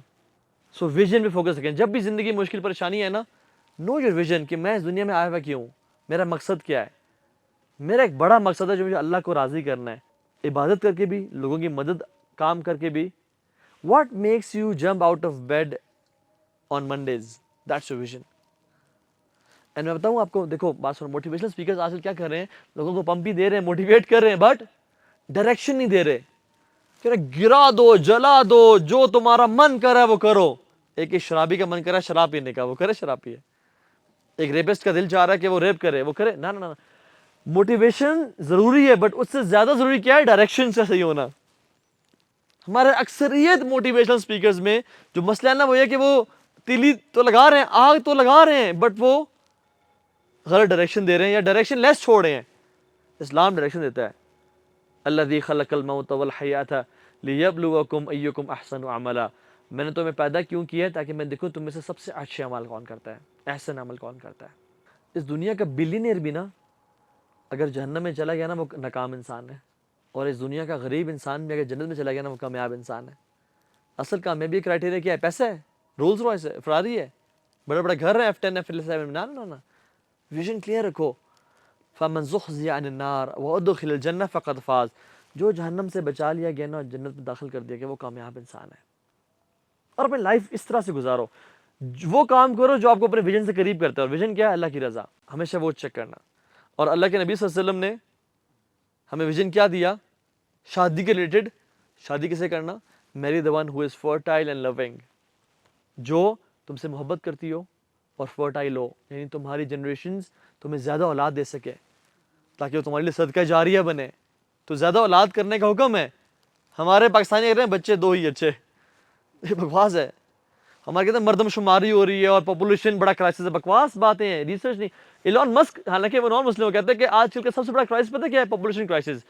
سو ویژن پہ فوکس رکھیں. جب بھی زندگی مشکل پریشانی ہے نا, نو یور ویژن, کہ میں اس دنیا میں آیا ہوا کیوں, میرا مقصد کیا ہے. میرا ایک بڑا مقصد ہے جو مجھے اللہ کو راضی کرنا ہے, عبادت کر کے بھی, لوگوں کی مدد کام کر کے بھی. What makes you jump out of bed on Mondays, that's your vision. And میں بتاؤں آپ کو, دیکھو بات سنو, موٹیویشنل اسپیکرز آج کل کیا کر رہے ہیں, لوگوں کو پمپ بھی دے رہے ہیں, موٹیویٹ کر رہے ہیں, بٹ ڈائریکشن نہیں دے رہے. کہ گرا دو, جلا دو, جو تمہارا من کرا ہے وہ کرو. ایک شرابی کا من کرا ہے شراب پینے کا, وہ کرے شراب پیے. ایک ریپسٹ کا دل چاہ رہا ہے کہ وہ ریپ کرے, وہ کرے. نہ نہ نہ, موٹیویشن ضروری ہے, بٹ اس سے زیادہ ضروری کیا ہے, ڈائریکشن سے صحیح ہونا. ہمارے اکثریت موٹیویشنل اسپیکرز میں جو مسئلہ ہے نا, وہ یہ کہ وہ تیلی تو لگا رہے ہیں, آگ تو لگا رہے ہیں, بٹ وہ غلط ڈائریکشن دے رہے ہیں, یا ڈائریکشن لیس چھوڑ رہے ہیں. اسلام ڈائریکشن دیتا ہے, الذی خلق الموت والحیات لیبلوکم ایکم احسن عملا, میں نے تمہیں پیدا کیوں کیا ہے تاکہ میں دیکھوں تم میں سے سب سے اچھے عمل کون کرتا ہے, احسن عمل کون کرتا ہے. اس دنیا کا بلینئر بھی نا اگر جہنم میں چلا گیا نا, وہ ناکام انسان ہے, اور اس دنیا کا غریب انسان بھی اگر جنت میں چلا گیا نا, وہ کامیاب انسان ہے. اصل کامیابی کرائٹیریا کیا ہے, پیسہ ہے, رولز رائس ہے, فراری ہے, بڑے بڑے گھر ہیں, F10 F11, نہ. ویژن کلیئر رکھو. فمن زحزح عن النار وادخل الجنہ فقد فاز, جو جہنم سے بچا لیا گیا نا, جنت میں داخل کر دیا گیا, وہ کامیاب انسان ہے. اور اپنی لائف اس طرح سے گزارو, وہ کام کرو جو آپ کو اپنے ویژن سے قریب کرتا ہے. اور ویژن کیا ہے, اللہ کی رضا, ہمیشہ وہ چیک کرنا. اور اللہ کے نبی صلی اللہ علیہ وسلم نے ہمیں ویژن کیا دیا, شادی کے ریلیٹڈ. شادی کسے کرنا, میری the one who is fertile and loving, جو تم سے محبت کرتی ہو اور فرٹائل ہو, یعنی تمہاری جنریشنز تمہیں زیادہ اولاد دے سکے, تاکہ وہ تمہارے لیے صدقہ جاریہ بنے. تو زیادہ اولاد کرنے کا حکم ہے. ہمارے پاکستانی کہہ رہے ہیں بچے 2 ہی اچھے, یہ بکواس ہے. ہمارے کہتے ہیں مردم شماری ہو رہی ہے اور پاپولیشن بڑا کرائسس ہے, بکواس باتیں ہیں, ریسرچ نہیں. ایلون مسک, حالانکہ وہ نان مسلم, کہتے ہیں کہ آج کل کا سب سے بڑا کرائسس پتہ کیا ہے, پاپولیشن کرائسس.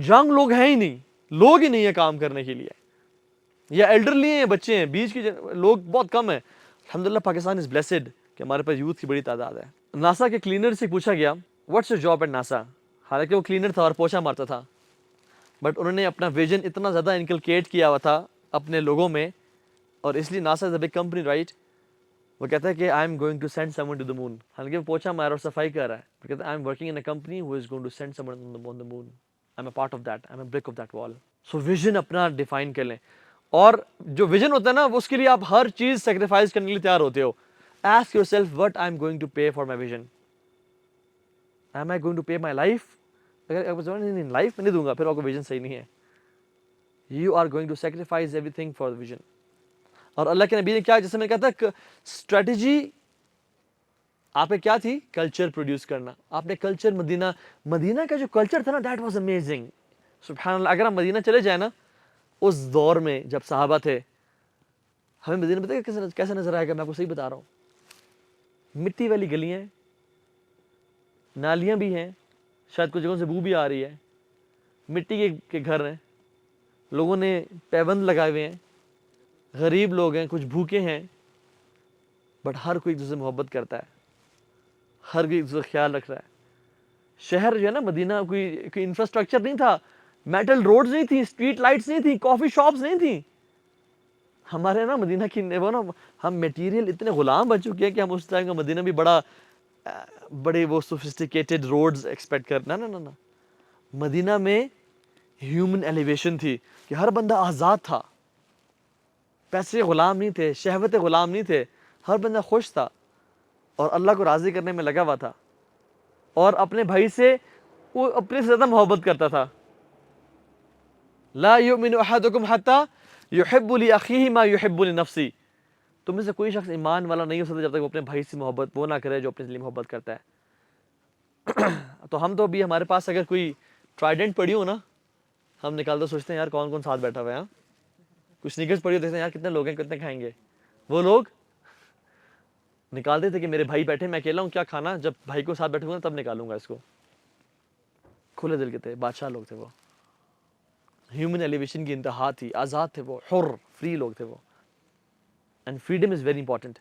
ینگ لوگ ہیں ہی نہیں, لوگ ہی نہیں ہیں کام کرنے کے لیے, یا ایلڈرلی ہیں, بچے ہیں, بیچ کی لوگ بہت کم ہیں. الحمدللہ پاکستان از بلیسڈ کہ ہمارے پاس یوتھ کی بڑی تعداد ہے. ناسا کے کلینر سے پوچھا گیا what's your job at NASA, حالانکہ وہ کلینر تھا اور پوچھا مارتا تھا, بٹ انہوں نے اپنا ویژن اتنا زیادہ انکلکیٹ کیا ہوا تھا اپنے لوگوں میں, اور اس لیے NASA is a big company right. وہ کہتا ہے کہ I am going to send someone to the moon, حالانکہ وہ پوچھا مارا اور صفائی کر رہا ہے. وہ کہتا ہے I am working in a company who is going to send someone on the moon, I am a part of that, I am a brick of that wall. So vision اپنا ڈیفائن کر لیں, اور جو ویژن ہوتا ہے نا, اس کے لیے آپ ہر چیز سیکریفائز کرنے کے لیے تیار ہوتے ہو. Ask yourself what I am going to pay for my vision. Am I going to pay my life? اگر آپ نہیں لائف میں نہیں دوں گا, پھر آپ کو ویژن صحیح نہیں ہے. You are going to sacrifice everything for the vision. اور اللہ کے نبی نے کیا, جیسے میں کہتا کہ اسٹریٹجی آپ نے کیا تھی, کلچر پروڈیوس کرنا. آپ نے کلچر, مدینہ کا جو کلچر تھا نا, دیٹ واز امیزنگ. سبحان اللہ. اگر ہم مدینہ چلے جائیں نا, اس دور میں جب صحابہ تھے, ہمیں مدینہ بتائے کیسا نظر آئے گا, میں آپ کو صحیح بتا رہا ہوں. مٹی والی گلیاں, نالیاں بھی ہیں, شاید کچھ جگہوں سے بو بھی آ رہی ہے, مٹی کے گھر ہیں, لوگوں نے پیبند لگائے ہوئے ہیں, غریب لوگ ہیں, کچھ بھوکے ہیں, بٹ ہر کوئی ایک دوسرے سے محبت کرتا ہے, ہر کوئی ایک دوسرے کا خیال رکھ رہا ہے. شہر جو ہے نا مدینہ, کوئی انفراسٹرکچر نہیں تھا, میٹل روڈز نہیں تھی, اسٹریٹ لائٹس نہیں تھی, کافی شاپس نہیں تھیں. ہمارے نا مدینہ کی وہ نا, ہم میٹیریل اتنے غلام بن چکے ہیں کہ ہم اس ٹائم کا مدینہ بھی بڑے وہ سوفسٹیکیٹڈ روڈز ایکسپیکٹ کرنا. نہ مدینہ میں ہیومن ایلیویشن تھی کہ ہر بندہ آزاد تھا, پیسے غلام نہیں تھے, شہوت غلام نہیں تھے, ہر بندہ خوش تھا اور اللہ کو راضی کرنے میں لگا ہوا تھا. اور اپنے بھائی سے وہ اپنے سے زیادہ محبت کرتا تھا. لا یؤمن احدکم حتی یحب لاخیہ ما یحب لنفسہ. تم میں سے کوئی شخص ایمان والا نہیں ہو سکتا جب تک وہ اپنے بھائی سے محبت وہ نہ کرے جو اپنے لیے محبت کرتا ہے. تو ہم تو ابھی ہمارے پاس اگر کوئی ٹرائیڈنٹ پڑی ہو نا, ہم نکالتے سوچتے ہیں یار کون کون ساتھ بیٹھا ہوا ہے. کچھ سنیکرز پڑی ہو دیکھتے ہیں یار کتنے لوگ ہیں, کتنے کھائیں گے. وہ لوگ نکالتے تھے کہ میرے بھائی بیٹھے, میں اکیلا ہوں, کیا کھانا, جب بھائی کو ساتھ بیٹھوں گا تب نکالوں گا اس کو. کھلے دل کے تھے, بادشاہ لوگ تھے وہ, ہیومن ایلیویشن کی انتہا تھی, آزاد تھے وہ, حر فری لوگ تھے وہ. And freedom is very important.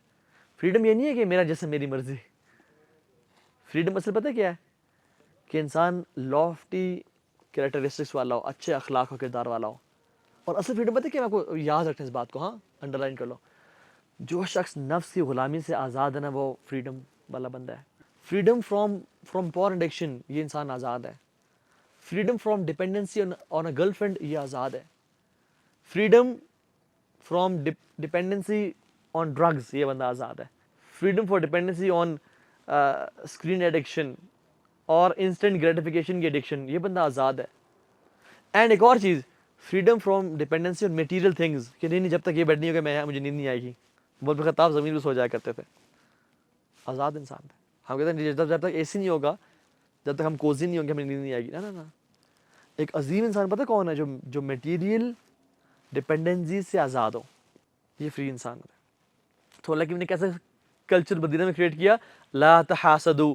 Freedom یہ نہیں ہے کہ میرا جیسے میری مرضی. فریڈم اصل پتہ کیا ہے, کہ انسان لافٹی کریکٹرسٹکس والا ہو, اچھے اخلاق و کردار والا ہو. اور اصل فریڈم پتہ کیا ہے, آپ کو یاد رکھیں اس بات کو, ہاں انڈر لائن کر لو. جو شخص نفس کی غلامی سے آزاد ہے نا, وہ فریڈم والا بندہ ہے. فریڈم فرام پورن ایڈکشن, یہ انسان آزاد ہے. Freedom from dependency on a girl friend, یہ آزاد ہے. Freedom from dependency on drugs, یہ بندہ آزاد ہے. Freedom for dependency on screen addiction اور انسٹنٹ گریٹیفیکیشن کی ایڈکشن, یہ بندہ آزاد ہے. اینڈ ایک اور چیز, freedom from dependency on material things, کہ نہیں جب تک یہ بیڈ نہیں ہوگا مجھے نیند نہیں آئے گی. بہت خطاب زمین پہ سو جایا کرتے تھے, آزاد انسان تھے. ہم کہتے ہیں جب تک اے سی نہیں ہوگا, جب تک ہم کوزی نہیں ہوں گے ہمیں نیند نہیں آئے گی. نا, ایک عظیم انسان پتہ کون ہے, جو میٹیریل ڈپینڈنسی سے آزاد ہو, یہ فری انسان ہے. تو اللہ کی نے کیسے کلچر مدینہ میں کریٹ کیا, لا تحاسدوا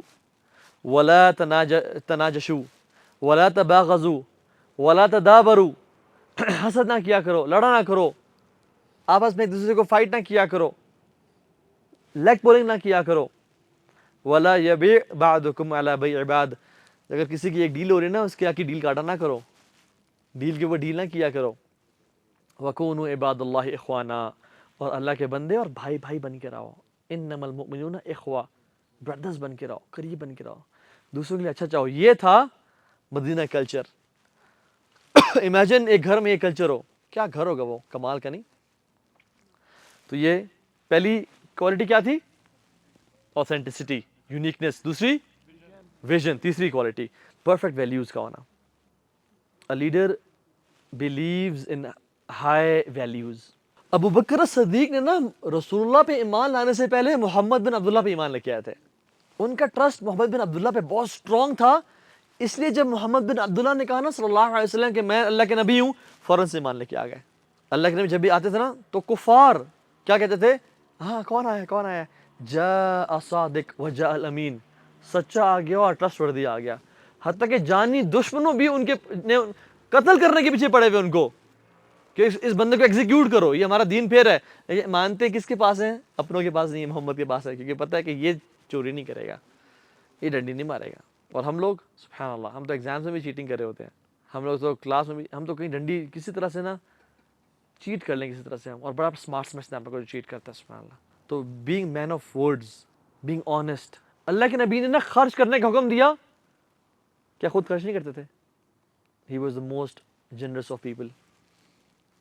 ولا تناجشوا ولا تباغضوا ولا تدابروا. حسد نہ کیا کرو, لڑا نہ کرو, آپس میں ایک دوسرے کو فائٹ نہ کیا کرو, لیگ پولنگ نہ کیا کرو. ولا یبیع بعضکم علی بیع بعض, اگر کسی کی ایک ڈیل ہو رہی ہے نا, اس کے آ کی ڈیل کاٹا نہ کرو, ڈیل کے اوپر ڈیل نہ کیا کرو. وکونوا عباد اللہ اخوانا, اور اللہ کے بندے اور بھائی بھائی بن کے رہو. انما المؤمنون اخوہ, برادرز بن کے رہو, قریب بن کے رہو, دوسروں کے لیے اچھا چاہو. یہ تھا مدینہ کلچر. امیجن ایک گھر میں یہ کلچر ہو, کیا گھر ہوگا وہ, کمال کا نہیں. تو یہ پہلی کوالٹی کیا تھی, اوتھینٹسٹی, یونیکنیس. دوسری ویژن. تیسری کوالٹی پرفیکٹ ویلیوز کا ہونا. A leader believes in high values. ابو بکر صدیق نے نا رسول اللہ پہ ایمان لانے سے پہلے محمد بن عبداللہ پہ ایمان لے کے آئے تھے. ان کا ٹرسٹ محمد بن عبداللہ پہ بہت اسٹرانگ تھا, اس لیے جب محمد بن عبداللہ نے کہا نا صلی اللہ علیہ وسلم کہ میں اللہ کے نبی ہوں, فوراً سے ایمان لے کے آ گئے. اللہ کے نبی جب بھی آتے تھے نا تو کفار کیا کہتے تھے, ہاں کون آیا کون آیا, جاء صادق وجاء الامین, سچا آ گیا اور ٹرسٹ وردی آ گیا. حتیٰ کہ جانی دشمنوں بھی ان کے قتل کرنے کے پیچھے پڑے ہوئے ان کو, کہ اس بندے کو ایگزیکیوٹ کرو, یہ ہمارا دین پھیر ہے. یہ مانتے کس کے پاس ہیں, اپنوں کے پاس نہیں, محمد کے پاس ہے, کیونکہ پتہ ہے کہ یہ چوری نہیں کرے گا, یہ ڈنڈی نہیں مارے گا. اور ہم لوگ سبحان اللہ, ہم تو ایگزامس میں بھی چیٹنگ کر رہے ہوتے ہیں, ہم لوگ تو کلاس میں بھی, ہم تو کہیں ڈنڈی کسی طرح سے نا چیٹ کر لیں کسی طرح سے ہم, اور بڑا اسمارٹ سمجھتے ہیں ہم لوگ چیٹ کرتا ہے. سبحان اللہ. تو being man of words, being honest. اللہ کے نبی نے نا خرچ کرنے کا حکم دیا, کیا خود خرچ نہیں کرتے تھے. He was the most generous of people.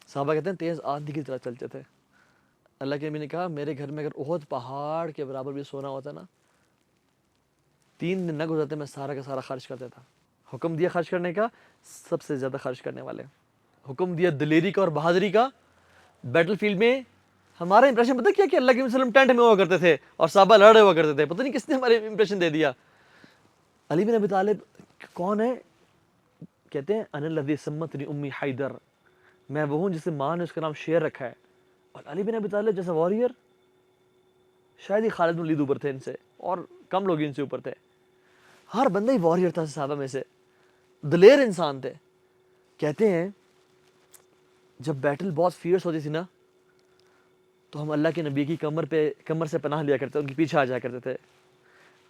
صحابہ کہتے ہیں تیز آندھی کی طرح چلتے تھے. اللہ کے نبی نے کہا میرے گھر میں اگر احد پہاڑ کے برابر بھی سونا ہوتا نا, 3 دن نہ گزرتے میں سارا کا سارا خرچ کر دیتا. حکم دیا خرچ کرنے کا, سب سے زیادہ خرچ کرنے والے. حکم دیا دلیری کا اور بہادری کا. بیٹل فیلڈ میں ہمارا امپریشن پتہ کیا کہ اللہ کے وسلم ٹینٹ میں ہوا کرتے تھے اور صحابہ لڑ رہے ہوا کرتے تھے. پتہ نہیں کس نے ہمارے امپریشن دے دیا. علی بن ابی طالب کون ہے, کہتے ہیں انا الذی سمتنی امی حیدر, میں وہ ہوں جسے ماں نے اس کا نام شیر رکھا ہے. اور علی بن ابی طالب جیسا واریر شاید ہی خالد بن ولید اوپر تھے ان سے, اور کم لوگ ان سے اوپر تھے. ہر بندہ ہی واریر تھا صحابہ میں سے, دلیر انسان تھے. کہتے ہیں جب بیٹل بہت فیئرس ہوتی تھی نا, تو ہم اللہ کے نبی کی کمر سے پناہ لیا کرتے, ان کے پیچھے آ جایا کرتے تھے.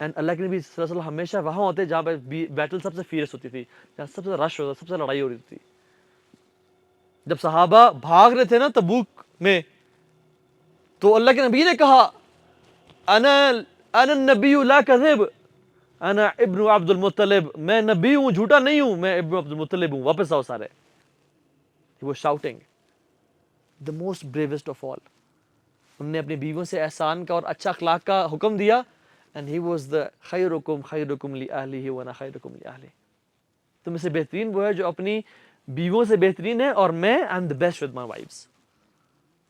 اینڈ اللہ کے نبی صلی اللہ علیہ وسلم ہمیشہ وہاں ہوتے جہاں پہ بیٹل سب سے فیئرس ہوتی تھی, جہاں سب سے رش ہوتا, سب سے لڑائی ہو رہی تھی. جب صحابہ بھاگ رہے تھے نا تبوک میں, تو اللہ کے نبی نے کہا انا النبی لا کذب انا ابن عبد المطلب, میں نبی ہوں جھوٹا نہیں ہوں, میں ابن عبد المطلب ہوں, واپس آؤ سارے. He was shouting, the most bravest of all. انہوں نے اپنی بیویوں سے احسان کا اور اچھا اخلاق کا حکم دیا. and he was the خیرکم لأہلہ وانا خیرکم لأہلہ. تم میں سے بہترین وہ ہے جو اپنی بیووں سے بہترین ہے اور میں I am the best with my wives.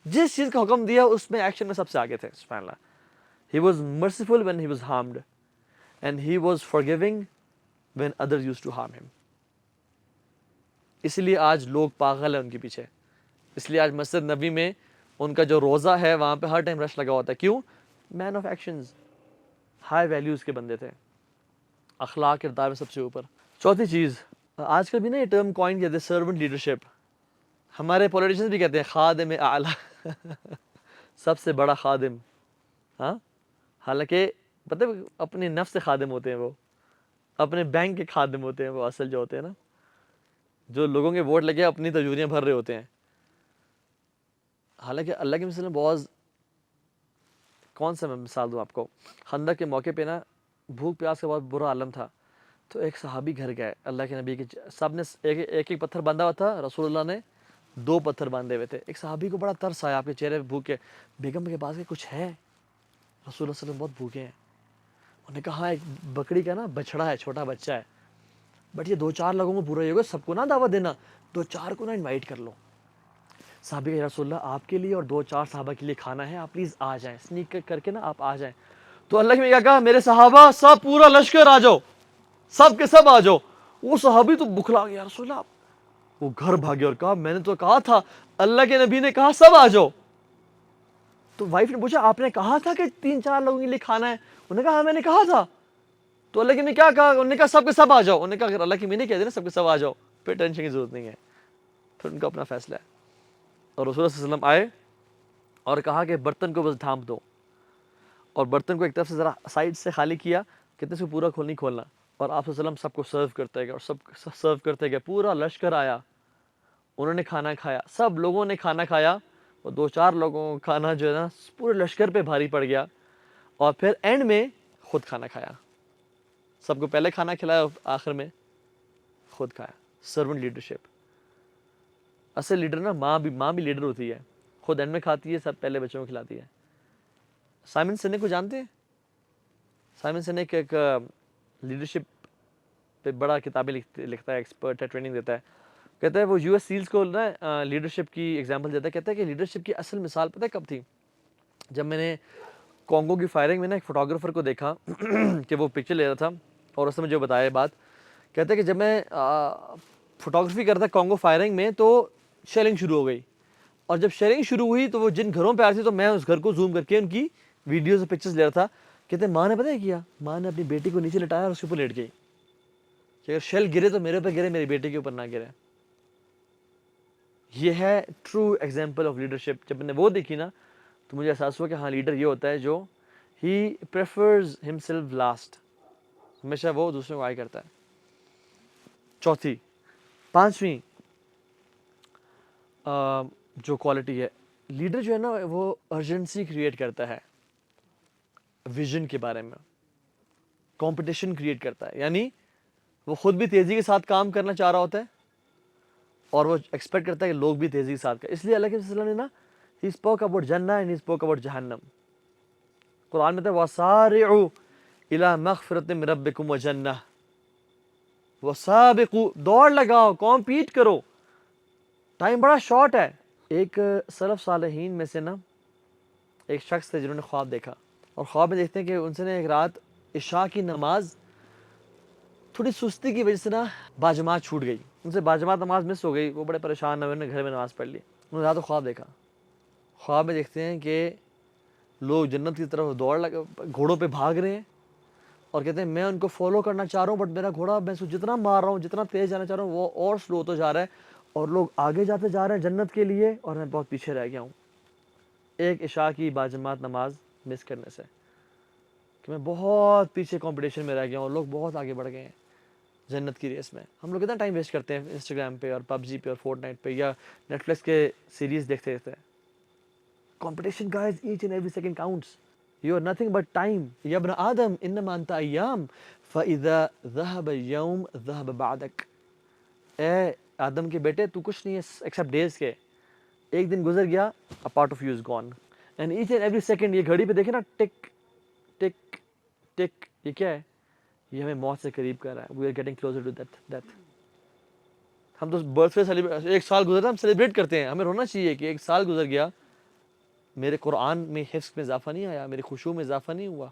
جس چیز کا حکم دیا اس میں ایکشن میں سب سے آگے تھے. سبحان اللہ. He was merciful when he was harmed and he was forgiving when others used to harm him. اس لیے آج لوگ پاگل ہیں ان کے پیچھے. اس لیے آج مسجد نبی میں ان کا جو روزہ ہے وہاں پہ ہر ٹائم رش لگا ہوتا ہے. کیوں؟ مین آف ایکشنز، ہائی ویلیوز کے بندے تھے، اخلاق کردار میں سب سے اوپر. چوتھی چیز، آج کل بھی نا یہ ٹرم کوائن کیا تھا سرونٹ لیڈرشپ. ہمارے پولیٹیشنز بھی کہتے ہیں خادم اعلیٰ سب سے بڑا خادم. ہاں، حالانکہ پتہ اپنے نفس سے خادم ہوتے ہیں، وہ اپنے بینک کے خادم ہوتے ہیں. وہ اصل جو ہوتے ہیں نا، جو لوگوں کے ووٹ لگے اپنی تجوریاں بھر رہے ہوتے ہیں. حالانکہ اللہ کے مثال بہت، کون سا میں مثال دوں آپ کو. خندق کے موقع پہ نا بھوک پیاس کا بہت برا عالم تھا. تو ایک صحابی گھر گئے اللہ کے نبی کے، سب نے ایک ایک پتھر باندھا ہوا تھا، رسول اللہ نے 2 پتھر باندھے ہوئے تھے. ایک صحابی کو بڑا ترس آیا، آپ کے چہرے پہ بھوکے، بیگم کے پاس کچھ ہے؟ رسول اللہ صلی اللہ علیہ وسلم بہت بھوکے ہیں. انہوں نے کہا ایک بکری کا نا بچڑا ہے، چھوٹا بچہ ہے، بٹ یہ 2-4 لوگوں کو پورا ہی ہوگا، سب کو نہ دعوت دینا، 2-4 کو نہ انوائٹ کر لو. صحابی کہ رسول اللہ آپ کے لیے اور 2-4 صحابہ کے لیے کھانا ہے، آپ پلیز آ جائیں، سنیک کر کے نا آپ آ جائیں. تو اللہ نے کیا کہا، میرے صحابہ سب پورا لشکر آ جاؤ، سب کے سب آ جاؤ. وہ صحابی تو بکھلا گیا، رسول اللہ. وہ گھر بھاگے اور کہا میں نے تو کہا تھا، اللہ کے نبی نے کہا سب آ جاؤ. تو وائف نے پوچھا آپ نے کہا تھا کہ 3-4 لوگوں کے لیے کھانا ہے؟ انہوں نے کہا ہاں میں نے کہا تھا. تو اللہ کے نے کیا کہا؟ انہوں نے کہا سب کے سب آ جاؤ. انہوں نے کہا اگر اللہ کی میں نے کہہ دیا نا سب کے سب آ جاؤ، پھر ٹینشن کی ضرورت نہیں ہے، پھر ان کا اپنا فیصلہ ہے. اور رسول اللہ صلی اللہ علیہ وسلم آئے اور کہا کہ برتن کو بس ڈھانپ دو، اور برتن کو ایک طرف سے ذرا سائڈ سے خالی کیا، کتنے سے پورا نہیں کھولنا. اور آپ صلی اللہ علیہ وسلم سب کو سرو کرتے گئے، اور سب سرو کرتے گئے. پورا لشکر آیا، انہوں نے کھانا کھایا، سب لوگوں نے کھانا کھایا. اور 2-4 لوگوں کو کھانا جو ہے نا پورے لشکر پہ بھاری پڑ گیا. اور پھر اینڈ میں خود کھانا کھایا. سب کو پہلے کھانا کھلایا، آخر میں خود کھایا. Servant leadership. اصل لیڈر نا ماں بھی لیڈر ہوتی ہے، خود اینڈ میں کھاتی ہے، سب پہلے بچوں کو کھلاتی ہے. سائمن سینیک کو جانتے ہیں؟ سائمن سینیک ایک لیڈرشپ پہ بڑا کتابیں لکھتا ہے، ایکسپرٹ ہے، ٹریننگ دیتا ہے. کہتا ہے وہ US سیلز کو نا لیڈرشپ کی ایگزامپل دیتا ہے. کہتا ہے کہ لیڈرشپ کی اصل مثال پتہ ہے کب تھی؟ جب میں نے کانگو کی فائرنگ میں نا ایک فوٹوگرافر کو دیکھا کہ وہ پکچر لے رہا تھا، اور اس نے مجھے بتایا بات. کہتا ہے کہ جب میں فوٹوگرافی کرتا کانگو فائرنگ میں تو شیلنگ شروع ہو گئی، اور جب شیلنگ شروع ہوئی تو وہ جن گھروں پہ آ رہی تھی تو میں اس گھر کو زوم کر کے ان کی ویڈیوز اور پکچرز لے رہا تھا. کہتے ہیں ماں نے پتہ ہے کیا؟ ماں نے اپنی بیٹی کو نیچے لٹایا اور اس کے اوپر لیٹ گئی کہ اگر شیل گرے تو میرے اوپر گرے، میری بیٹی کے اوپر نہ گرے. یہ ہے ٹرو ایگزامپل آف لیڈرشپ. جب میں نے وہ دیکھی نا تو مجھے احساس ہوا کہ ہاں لیڈر یہ ہوتا ہے جو ہی پریفرز ہمسیلف لاسٹ، ہمیشہ وہ دوسروں کو آگے کرتا ہے. چوتھی، 5ویں جو کوالٹی ہے لیڈر جو ہے نا وہ ارجنسی کریٹ کرتا ہے ویژن کے بارے میں، کمپٹیشن کریٹ کرتا ہے. یعنی وہ خود بھی تیزی کے ساتھ کام کرنا چاہ رہا ہوتا ہے اور وہ ایکسپیکٹ کرتا ہے کہ لوگ بھی تیزی کے ساتھ کریں. اس لیے اللہ کے وسلم نے نا he spoke about جنہ and he spoke about جہنم. قرآن میں تھا وَسَارِعُوا إِلَى مَغْفِرَةٍ مِّن رَبِّكُمْ وَجَنَّةٍ. وَسَابِقُوا، دوڑ لگاؤ، کمپیٹ کرو، ٹائم بڑا شارٹ ہے. ایک سلف صالحین میں سے نا ایک شخص تھے جنہوں نے خواب دیکھا، اور خواب میں دیکھتے ہیں کہ ان سے نے ایک رات عشاء کی نماز تھوڑی سستی کی وجہ سے نا باجماعت چھوٹ گئی، ان سے باجماعت نماز مس ہو گئی. وہ بڑے پریشان ہوئے، انہوں نے گھر میں نماز پڑھ لی. انہوں نے رات کو خواب دیکھا. خواب میں دیکھتے ہیں کہ لوگ جنت کی طرف دوڑ لگا، گھوڑوں پہ بھاگ رہے ہیں، اور کہتے ہیں میں ان کو فالو کرنا چاہ رہا ہوں بٹ میرا گھوڑا میں اس کو جتنا مار رہا ہوں، جتنا تیز جانا چاہ رہا ہوں وہ اور سلو ہوتا جا رہا ہے، اور لوگ آگے جاتے جا رہے ہیں جنت کے لیے اور میں بہت پیچھے رہ گیا ہوں ایک عشاء کی باجماعت نماز مس کرنے سے، کہ میں بہت پیچھے کمپٹیشن میں رہ گیا ہوں اور لوگ بہت آگے بڑھ گئے ہیں جنت کی ریس میں. ہم لوگ کتنا ٹائم ویسٹ کرتے ہیں انسٹاگرام پہ اور PUBG پہ اور فورٹ نائٹ پہ یا نیٹ فلکس کے سیریز دیکھتے رہتے ہیں. Competition guys, each and every second counts. You are nothing but time. يا ابن آدم إنما أنت أيام فإذا ذهب اليوم ذهب بعدك. اے آدم کے بیٹے تو کچھ نہیں ہے ایکسپٹ ڈیز کے، ایک دن گزر گیا a part of you is gone. And each and every second یہ گھڑی پہ دیکھیں نا ٹک ٹک ٹک یہ کیا ہے؟ یہ ہمیں موت سے قریب کر رہا ہے. We are getting closer to death. ہم تو برتھ ڈے ایک سال گزرا ہم سیلیبریٹ کرتے ہیں. ہمیں رونا چاہیے کہ ایک سال گزر گیا, میرے قرآن میں حفظ میں اضافہ نہیں آیا, میرے خشوع میں اضافہ نہیں ہوا,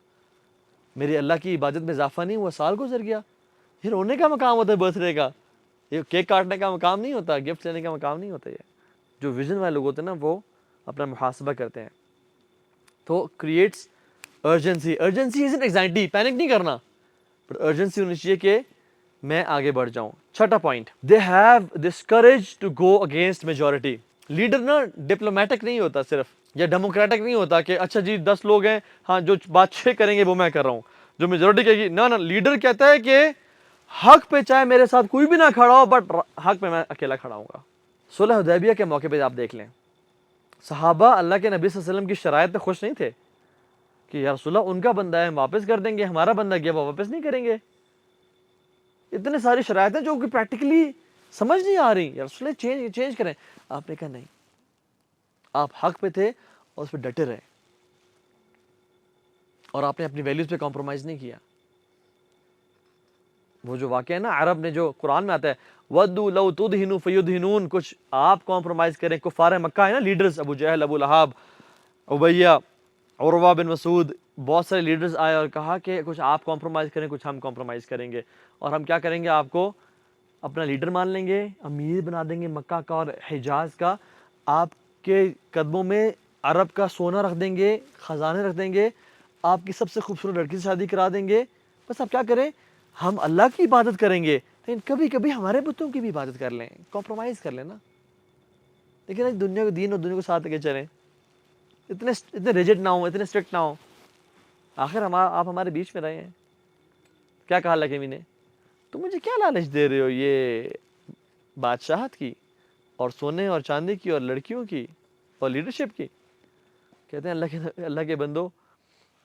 میری اللہ کی عبادت میں اضافہ نہیں ہوا, سال گزر گیا. یہ رونے کا مقام ہوتا ہے برتھ ڈے کا, یہ کیک کاٹنے کا مقام نہیں ہوتا, گفٹ لینے کا مقام نہیں ہوتا. یہ جو ویژن والے لوگ ہوتے ہیں نا وہ اپنا محاسبہ کرتے ہیں. تو creates urgency. Urgency is an anxiety, panic نہیں کرنا, بٹ ارجنسی ہونی چاہیے کہ میں آگے بڑھ جاؤں. چھٹا point, they have this courage to go against majority. Leader نا ڈپلومیٹک نہیں ہوتا صرف, یا ڈیموکریٹک نہیں ہوتا کہ اچھا جی 10 لوگ ہیں, ہاں جو بات 6 کریں گے وہ میں کر رہا ہوں, جو میجورٹی کہے گی. نہ لیڈر کہتا ہے کہ حق پہ چاہے میرے ساتھ کوئی بھی نہ کھڑا ہو, بٹ حق پہ میں اکیلا کھڑا ہوں گا. صلح حدیبیہ کے موقع پہ آپ دیکھ لیں, صحابہ اللہ کے نبی صلی اللہ علیہ وسلم کی شرائط پہ خوش نہیں تھے کہ یا رسول اللہ ان کا بندہ ہے ہم واپس کر دیں گے, ہمارا بندہ گیا وہ واپس نہیں کریں گے. اتنے ساری شرائط ہیں جو کہ پریکٹیکلی سمجھ نہیں آ رہی, یا رسول اللہ چینج کریں. آپ نے کہا نہیں, آپ حق پہ تھے اور اس پہ ڈٹے رہے, اور آپ نے اپنی ویلیوز پہ کمپرومائز نہیں کیا. وہ جو واقعہ ہے نا عرب نے, جو قرآن میں آتا ہے وَدُّوا لَوْ تُدْهِنُوا فَيُدْهِنُونَ, کچھ آپ کمپرومائز کریں. کفار مکہ ہے نا لیڈرز, ابو جہل, ابو لہاب, عبیہ, عروہ بن مسعود, بہت سارے لیڈرز آئے اور کہا کہ کچھ آپ کمپرومائز کریں, کچھ ہم کمپرومائز کریں گے, اور ہم کیا کریں گے, آپ کو اپنا لیڈر مان لیں گے, امیر بنا دیں گے مکہ کا اور حجاز کا, آپ کے قدموں میں عرب کا سونا رکھ دیں گے, خزانے رکھ دیں گے, آپ کی سب سے خوبصورت لڑکی سے شادی کرا دیں گے, بس آپ کیا کریں, ہم اللہ کی عبادت کریں گے لیکن کبھی کبھی ہمارے بتوں کی بھی عبادت کر لیں, کمپرومائز کر لیں نا. لیکن دنیا کو دین اور دنیا کو ساتھ لے کے چلیں, اتنے ریجڈ نہ ہوں, اتنے اسٹرکٹ نہ ہوں. آخر آپ ہمارے بیچ میں رہے ہیں. کیا کہا لکیمی نے, تم مجھے کیا لالچ دے رہے ہو, یہ بادشاہت کی اور سونے اور چاندی کی اور لڑکیوں کی اور لیڈرشپ کی. کہتے ہیں اللہ کے بندو,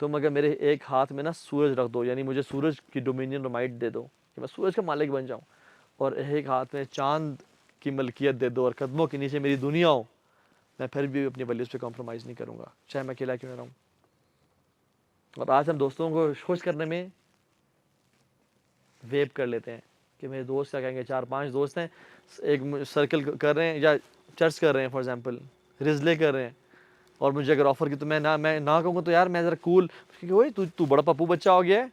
تم اگر میرے ایک ہاتھ میں نا سورج رکھ دو, یعنی مجھے سورج کی ڈومینین اور مائٹ دے دو کہ میں سورج کا مالک بن جاؤں, اور ایک ہاتھ میں چاند کی ملکیت دے دو, اور قدموں کے نیچے میری دنیا ہو, میں پھر بھی اپنی ویلیوز پہ کمپرومائز نہیں کروں گا, چاہے میں اکیلا کیوں نہ رہوں. اور آج ہم دوستوں کو خوش کرنے میں ویب کر لیتے ہیں کہ میرے دوست کیا کہیں گے, 4-5 دوست ہیں, ایک سرکل کر رہے ہیں یا چرچ کر رہے ہیں فار ایگزامپل, رزلے کر رہے ہیں, اور مجھے اگر آفر کی تو میں نہ کہوں گا تو یار میں ذرا کول, کیونکہ تو بڑا پپو بچہ ہو گیا ہے.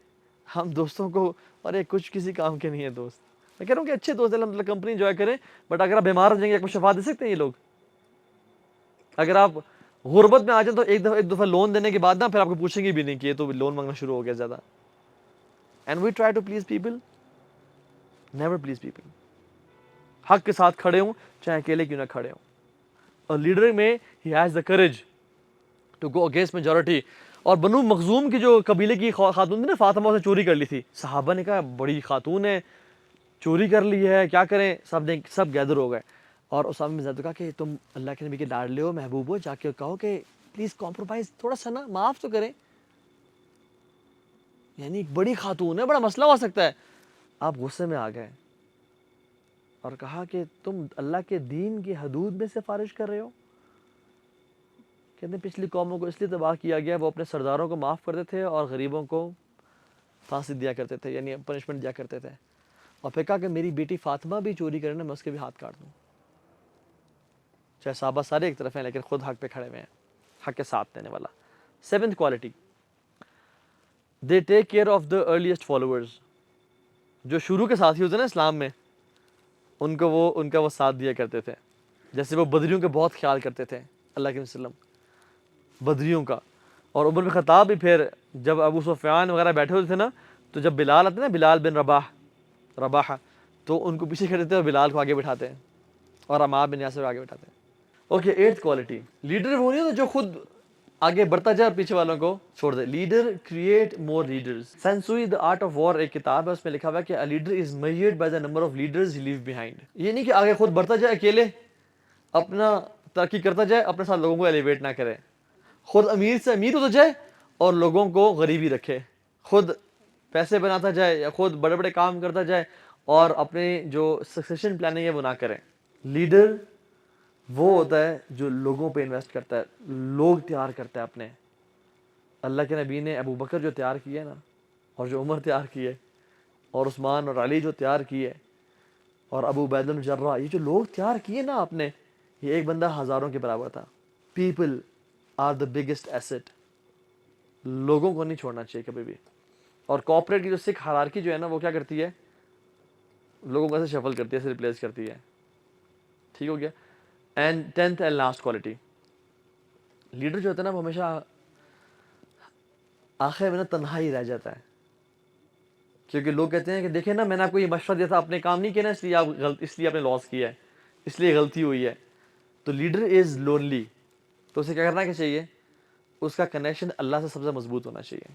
ہم دوستوں کو, ارے کچھ کسی کام کے نہیں ہے دوست. میں کہہ رہا ہوں کہ اچھے دوست ہیں, مطلب کمپنی انجوائے کریں, بٹ اگر آپ بیمار ہو جائیں گے آپ کو شفا دے سکتے ہیں یہ لوگ؟ اگر آپ غربت میں آ جائیں تو ایک دفعہ لون دینے کے بعد نا پھر آپ کو پوچھیں گے بھی نہیں کہ یہ تو لون مانگنا شروع ہو گیا زیادہ. And we try to please people, never please people. حق کے ساتھ کھڑے ہوں چاہے اکیلے کیوں نہ کھڑے ہوں. اور لیڈر میں he has the courage to go against majority. اور بنو مخزوم کی جو قبیلے کی خاتون تھی نا, فاطمہ, سے چوری کر لی تھی. صحابہ نے کہا بڑی خاتون ہے, چوری کر لی ہے, کیا کریں, سب گیدر ہو گئے. اور اسامہ بن زید نے کہا کہ تم اللہ کے نبی کے لاڈلے ہو, محبوب ہو, جا کے کہو کہ پلیز کمپرومائز تھوڑا سا نا, معاف تو کریں. یعنی ایک بڑی خاتون ہے, بڑا مسئلہ ہو سکتا ہے. آپ غصے میں آ گئے اور کہا کہ تم اللہ کے دین کی حدود میں سے فارغ کر رہے ہو. کہتے ہیں پچھلی قوموں کو اس لیے تباہ کیا گیا, وہ اپنے سرداروں کو معاف کرتے تھے اور غریبوں کو پھانسی دیا کرتے تھے, یعنی پنشمنٹ دیا کرتے تھے. اور پھر کہا کہ میری بیٹی فاطمہ بھی چوری کرے نا, میں اس کے بھی ہاتھ کاٹ دوں. چاہے صحابہ سارے ایک طرف ہیں لیکن خود حق پہ کھڑے ہوئے ہیں, حق کے ساتھ دینے والا. 7th quality, they take care of the earliest followers. جو شروع کے ساتھی ہوتے ہیں نا اسلام میں, ان کا وہ ساتھ دیا کرتے تھے. جیسے وہ بدریوں کے بہت خیال کرتے تھے اللہ کے وسلم, بدریوں کا. اور عمر بن خطاب بھی پھر جب ابو سفیان وغیرہ بیٹھے ہوتے تھے نا, تو جب بلال آتے نا, بلال بن رباح, تو ان کو پیچھے کھڑے تھے اور بلال کو آگے بٹھاتے ہیں, اور عمار بن یاسر کو آگے بٹھاتے ہیں. اوکے, 8th کوالٹی, لیڈر وہ نہیں ہوتا جو خود آگے بڑھتا جائے اور پیچھے والوں کو چھوڑ دے. Leader create more leaders. Sun Tzu the art of war ایک کتاب ہے, اس میں لکھا ہوا ہے کہ a leader is measured by the number of leaders he leave behind. یہ نہیں کہ آگے خود بڑھتا جائے اکیلے, اپنا ترقی کرتا جائے, اپنے ساتھ لوگوں کو ایلیویٹ نہ کرے. خود امیر سے امیر ہوتا جائے اور لوگوں کو غریبی رکھے. خود پیسے بناتا جائے یا خود بڑے بڑے کام کرتا جائے اور اپنے جو سکسیشن پلاننگ ہے وہ نہ کرے. لیڈر وہ ہوتا ہے جو لوگوں پہ انویسٹ کرتا ہے, لوگ تیار کرتا ہے اپنے. اللہ کے نبی نے ابو بکر جو تیار کیا نا, اور جو عمر تیار کی ہے، اور عثمان اور علی جو تیار کی ہے، اور ابو عبیدہ بن جراح، یہ جو لوگ تیار کیے نا آپ نے، یہ ایک بندہ ہزاروں کے برابر تھا. People are the biggest asset. لوگوں کو نہیں چھوڑنا چاہیے کبھی بھی. اور کارپوریٹ کی جو سکھ ہائرارکی جو ہے نا، وہ کیا کرتی ہے؟ لوگوں کو ایسے شفل کرتی ہے، ایسے ریپلیس کرتی ہے. ٹھیک ہو گیا. And 10th and last quality, leader جو ہوتا ہے نا وہ ہمیشہ آخر میں نا تنہائی رہ جاتا ہے. کیونکہ لوگ کہتے ہیں کہ دیکھیں نا، میں نے آپ کو یہ مشورہ دیا تھا، آپ نے کام نہیں کیا نا، اس لیے آپ نے لاس کیا ہے، اس لیے غلطی ہوئی ہے. تو لیڈر از لونلی. تو اسے کیا کرنا کیا چاہیے؟ اس کا کنیکشن اللہ سے سب سے مضبوط ہونا چاہیے.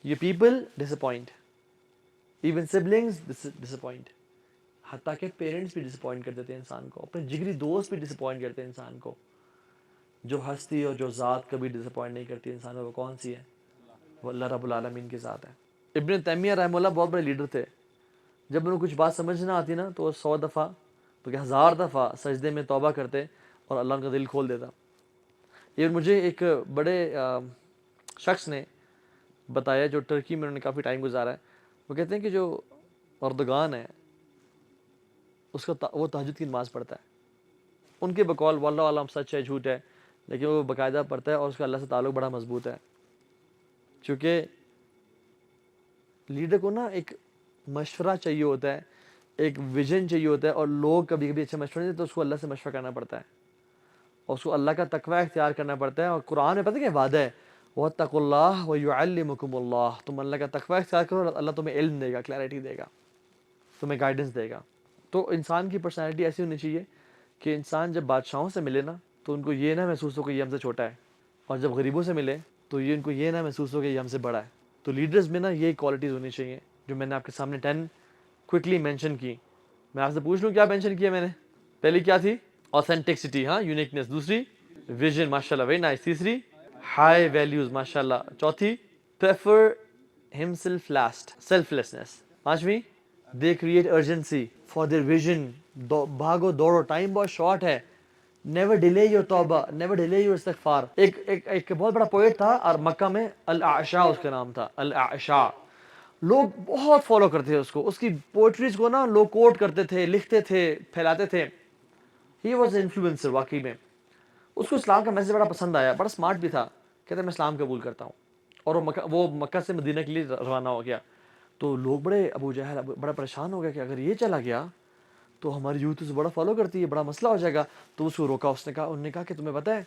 یہ پیپل ڈس اپوائنٹ، ایون سبلنگس ڈس اپوائنٹ، حتیٰ کہ پیرنٹس بھی ڈس اپوائنٹ کر دیتے ہیں انسان کو، اپنے جگری دوست بھی ڈس اپوائنٹ کرتے ہیں انسان کو. جو ہستی اور جو ذات کبھی ڈس اپوائنٹ نہیں کرتی انسان کو، وہ کون سی ہے؟ وہ اللہ رب العالمین کی ذات ہے. ابن تیمیہ رحمہ اللہ بہت بڑے لیڈر تھے. جب انہیں کچھ بات سمجھ نہ آتی نا، تو وہ 100 دفعہ بلکہ 1000 دفعہ سجدے میں توبہ کرتے اور اللہ ان کا دل کھول دیتا. یہ مجھے ایک بڑے شخص نے بتایا جو ٹرکی میں انہوں نے کافی ٹائم گزارا ہے. وہ کہتے ہیں کہ جو اردگان ہے اس کا وہ تہجد کی نماز پڑھتا ہے. ان کے بقول واللہ عالم سچ ہے جھوٹ ہے، لیکن وہ باقاعدہ پڑھتا ہے اور اس کا اللہ سے تعلق بڑا مضبوط ہے. چونکہ لیڈر کو نا ایک مشورہ چاہیے ہوتا ہے، ایک ویژن چاہیے ہوتا ہے، اور لوگ کبھی کبھی اچھے مشورے دیتے تو اس کو اللہ سے مشورہ کرنا پڑتا ہے، اور اس کو اللہ کا تقوی اختیار کرنا پڑتا ہے. اور قرآن میں پتہ کیا وعدہ ہے؟ وَاتَّقُوا اللَّهَ وَيُعَلِّمُكُمُ اللَّهُ. تم اللہ کا تقوی اختیار کرو، اللہ تمہیں علم دے گا، کلیئرٹی دے گا، تمہیں گائیڈنس دے گا. تو انسان کی پرسنالٹی ایسی ہونی چاہیے کہ انسان جب بادشاہوں سے ملے نا تو ان کو یہ نہ محسوس ہو کہ یہ ہم سے چھوٹا ہے، اور جب غریبوں سے ملے تو یہ ان کو یہ نہ محسوس ہو کہ یہ ہم سے بڑا ہے. تو لیڈرز میں نا یہ کوالٹیز ہونی چاہیے جو میں نے آپ کے سامنے 10 کوئکلی مینشن کی. میں آپ سے پوچھ لوں کیا مینشن کیا میں نے؟ پہلی کیا تھی؟ اوتھینٹکسٹی، ہاں، یونیکنیس. دوسری ویژن، ماشاء اللہ، ویری نائس. تیسری ہائی ویلیوز، ماشاء اللہ. چوتھی prefer himself last, selflessness. پانچویں they create urgency for their vision. بھاگو دوڑو، ٹائم بہت شارٹ ہے. نیور ڈیلے یور توبہ، نیور ڈیلے یور استغفار. ایک بہت بڑا پوئٹ تھا اور مکہ میں، الاعشاء اس کا نام تھا. الاعشاء لوگ بہت فالو کرتے تھے اس کو، اس کی پوئٹریز کو نا لوگ کوٹ کرتے تھے، لکھتے تھے، پھیلاتے تھے. ہی واز انفلوئنسر واقعی میں. اس کو اسلام کا میسج بڑا پسند آیا، بڑا سمارٹ بھی تھا. کہتے میں اسلام قبول کرتا ہوں. اور وہ مکہ سے مدینہ کے لیے روانہ ہو گیا. تو لوگ بڑے، ابو جہل بڑا پریشان ہو گیا کہ اگر یہ چلا گیا تو ہماری یوتھ اسے بڑا فالو کرتی ہے، بڑا مسئلہ ہو جائے گا. تو اس کو روکا. انہوں نے کہا کہ تمہیں پتہ ہے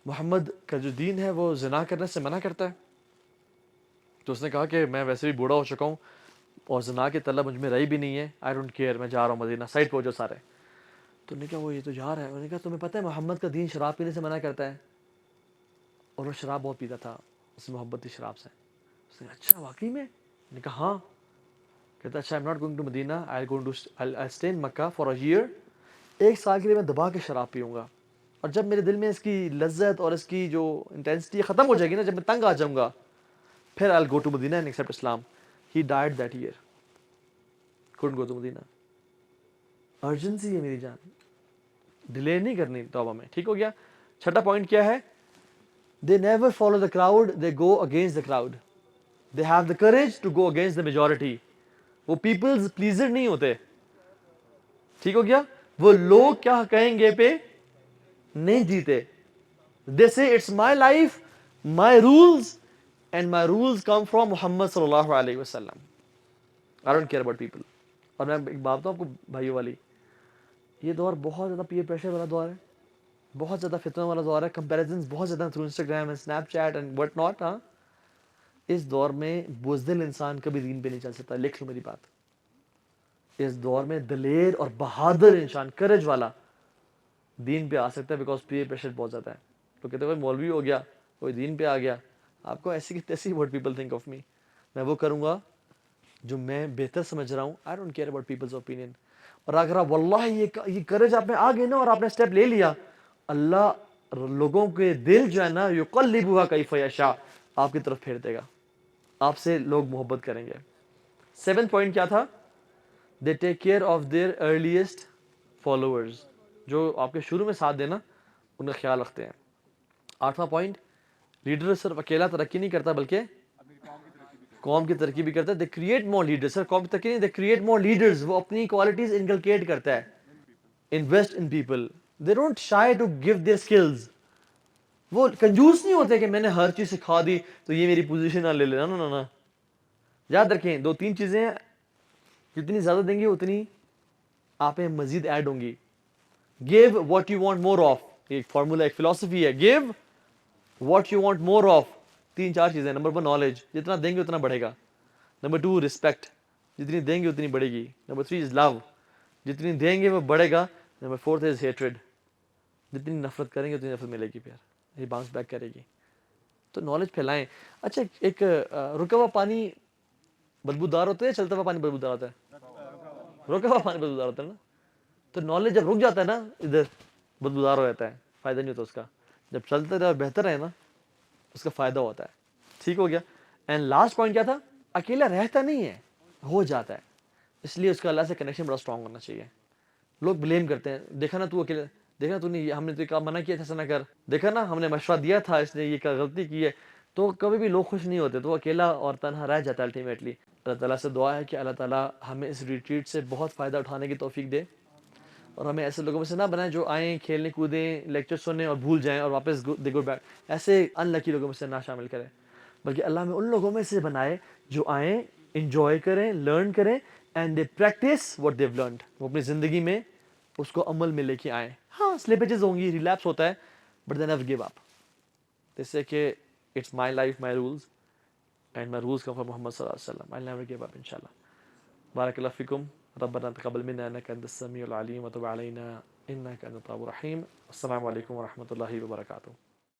محمد کا جو دین ہے وہ زنا کرنے سے منع کرتا ہے. تو اس نے کہا کہ میں ویسے بھی بوڑھا ہو چکا ہوں اور زنا کی طلب مجھ میں رہی بھی نہیں ہے، آئی ڈونٹ کیئر، میں جا رہا ہوں مدینہ. سائڈ پہ ہو جو سارے. تو انہوں نے کہا وہ یہ تو جا رہا ہے. انہوں نے کہا تمہیں پتہ ہے محمد کا دین شراب پینے سے منع کرتا ہے. اور وہ شراب بہت پیتا تھا، اس سے محبت تھی شراب سے. اس نے کہا اچھا واقعی میں؟ میں نے کہا ہاں. کہتا اچھا، I'm not going to Medina, I'll stay in Mecca for a year. 1 سال کے لیے میں دبا کے شراب پیوں گا، اور جب میرے دل میں اس کی لذت اور اس کی جو انٹینسٹی ختم ہو جائے گی نا، جب میں تنگ آ جاؤں گا، پھر I'll go to Medina and accept Islam. He died that year. couldn't go to Medina. Urgency ہے میری جان، ڈیلے نہیں کرنی توبہ میں. ٹھیک ہو گیا. چھٹا پوائنٹ کیا ہے؟ They never follow the crowd, they go against the crowd. They have the courage to go against the majority. وہ پیپلز پلیزر نہیں ہوتے. ٹھیک ہو گیا. وہ لوگ کیا کہیں گے پہ نہیں جیتے. They say it's my life, my rules, and my rules come from محمد صلی اللہ علیہ وسلم. I don't care about people. اور میں ایک بات بتاؤں آپ کو بھائیوں والی، یہ دور بہت زیادہ پیئر پریشر والا دور ہے، بہت زیادہ فتنہ والا دور ہے، کمپیریزنز بہت زیادہ through Instagram and snap cheat and what not. ہاں، اس دور میں بزدل انسان کبھی دین پہ نہیں چل سکتا. لکھ لو میری بات. اس دور میں دلیر اور بہادر انسان، کرج والا، دین پہ آ سکتا ہے، بیکاز پیئر پریشر بہت زیادہ ہے. تو کہتے ہیں کوئی مولوی ہو گیا، کوئی دین پہ آ گیا. آپ کو ایسی کی تیسی what people think of me. میں وہ کروں گا جو میں بہتر سمجھ رہا ہوں. I don't care about people's opinion. اور اگر آپ واللہ یہ کرج آپ میں آ گئی نا اور آپ نے اسٹیپ لے لیا، اللہ لوگوں کے دل جو ہے نا یقلبھا کیف یشاء آپ کی طرف پھیر دے گا. آپ سے لوگ محبت کریں گے. 7th پوائنٹ کیا تھا؟ They take care of their earliest followers. جو آپ کے شروع میں ساتھ دینا ان کا خیال رکھتے ہیں. 8واں پوائنٹ، لیڈر صرف اکیلا ترقی نہیں کرتا بلکہ قوم کی ترقی بھی کرتا ہے. They create more leaders. سر قوم کی ترقی نہیں, دے کریٹ مور لیڈرز. وہ اپنی کوالٹیز انکلکیٹ کرتا ہے. Invest in people. They don't shy to give their skills. وہ کنجوس نہیں ہوتے کہ میں نے ہر چیز سکھا دی تو یہ میری پوزیشن نہ لے لینا. نا نا, یاد رکھیں 2-3 چیزیں جتنی زیادہ دیں گے اتنی آپ میں مزید ایڈ ہوں گی. Give what you want more of. ایک فارمولا, ایک فلسفی ہے. Give what you want more of. 3-4 چیزیں. Number 1 knowledge. جتنا دیں گے اتنا بڑھے گا. Number 2 respect. جتنی دیں گے اتنی بڑھے گی. نمبر 3 از لو. جتنی دیں گے وہ بڑھے گا. نمبر 4 از ہیٹریڈ. جتنی نفرت کریں گے اتنی نفرت ملے گی, پھر یہ باؤنس بیک کرے گی. تو نالج پھیلائیں. اچھا ایک رکا ہوا پانی بدبودار ہوتا ہے, چلتا ہوا پانی بدبودار ہوتا ہے؟ رکا ہوا پانی بدبودار ہوتا ہے نا. تو نالج جب رک جاتا ہے نا ادھر بدبودار ہو جاتا ہے, فائدہ نہیں ہوتا اس کا. جب چلتا رہے بہتر ہے نا اس کا فائدہ ہوتا ہے. ٹھیک ہو گیا. اینڈ لاسٹ پوائنٹ کیا تھا, اکیلا رہتا نہیں ہے, ہو جاتا ہے. اس لیے اس کا اللہ سے کنیکشن بڑا اسٹرانگ ہونا چاہیے. لوگ بلیم کرتے ہیں, دیکھا نا تو اکیلے, دیکھا تو نہیں, ہم نے تو کہا منع کیا تھا ایسا نہ کر, دیکھا نا ہم نے مشورہ دیا تھا اس نے یہ غلطی کی ہے. تو کبھی بھی لوگ خوش نہیں ہوتے, تو اکیلا اور تنہا رہ جاتا ہے الٹیمیٹلی. اللہ تعالیٰ سے دعا ہے کہ اللہ تعالیٰ ہمیں اس ریٹریٹ سے بہت فائدہ اٹھانے کی توفیق دے, اور ہمیں ایسے لوگوں میں سے نہ بنائیں جو آئیں کھیلنے کودیں لیکچر سنیں اور بھول جائیں اور واپس دے گو بیک. ایسے ان لکی لوگوں میں سے نہ شامل کریں, بلکہ اللہ ہمیں ان لوگوں میں سے بنائے جو آئیں, انجوائے کریں, لرن کریں, and they practice what they've learned. وہ اپنی زندگی میں اس کو عمل میں لے کے آئیں. ہاں سلپیجز ہوں گی, ریلیپس ہوتا ہے, but then never give up. جس سے کہ it's my life my rules and my rules come from محمد صلی اللہ علیہ وسلم. آئی نیور گیو اپ انشاءاللہ. بارک اللہ فیکم. ربنا تقبل منا انك انت السميع العليم وتب علينا انك انت التواب الرحيم. السلام علیکم ورحمۃ اللہ وبرکاتہ.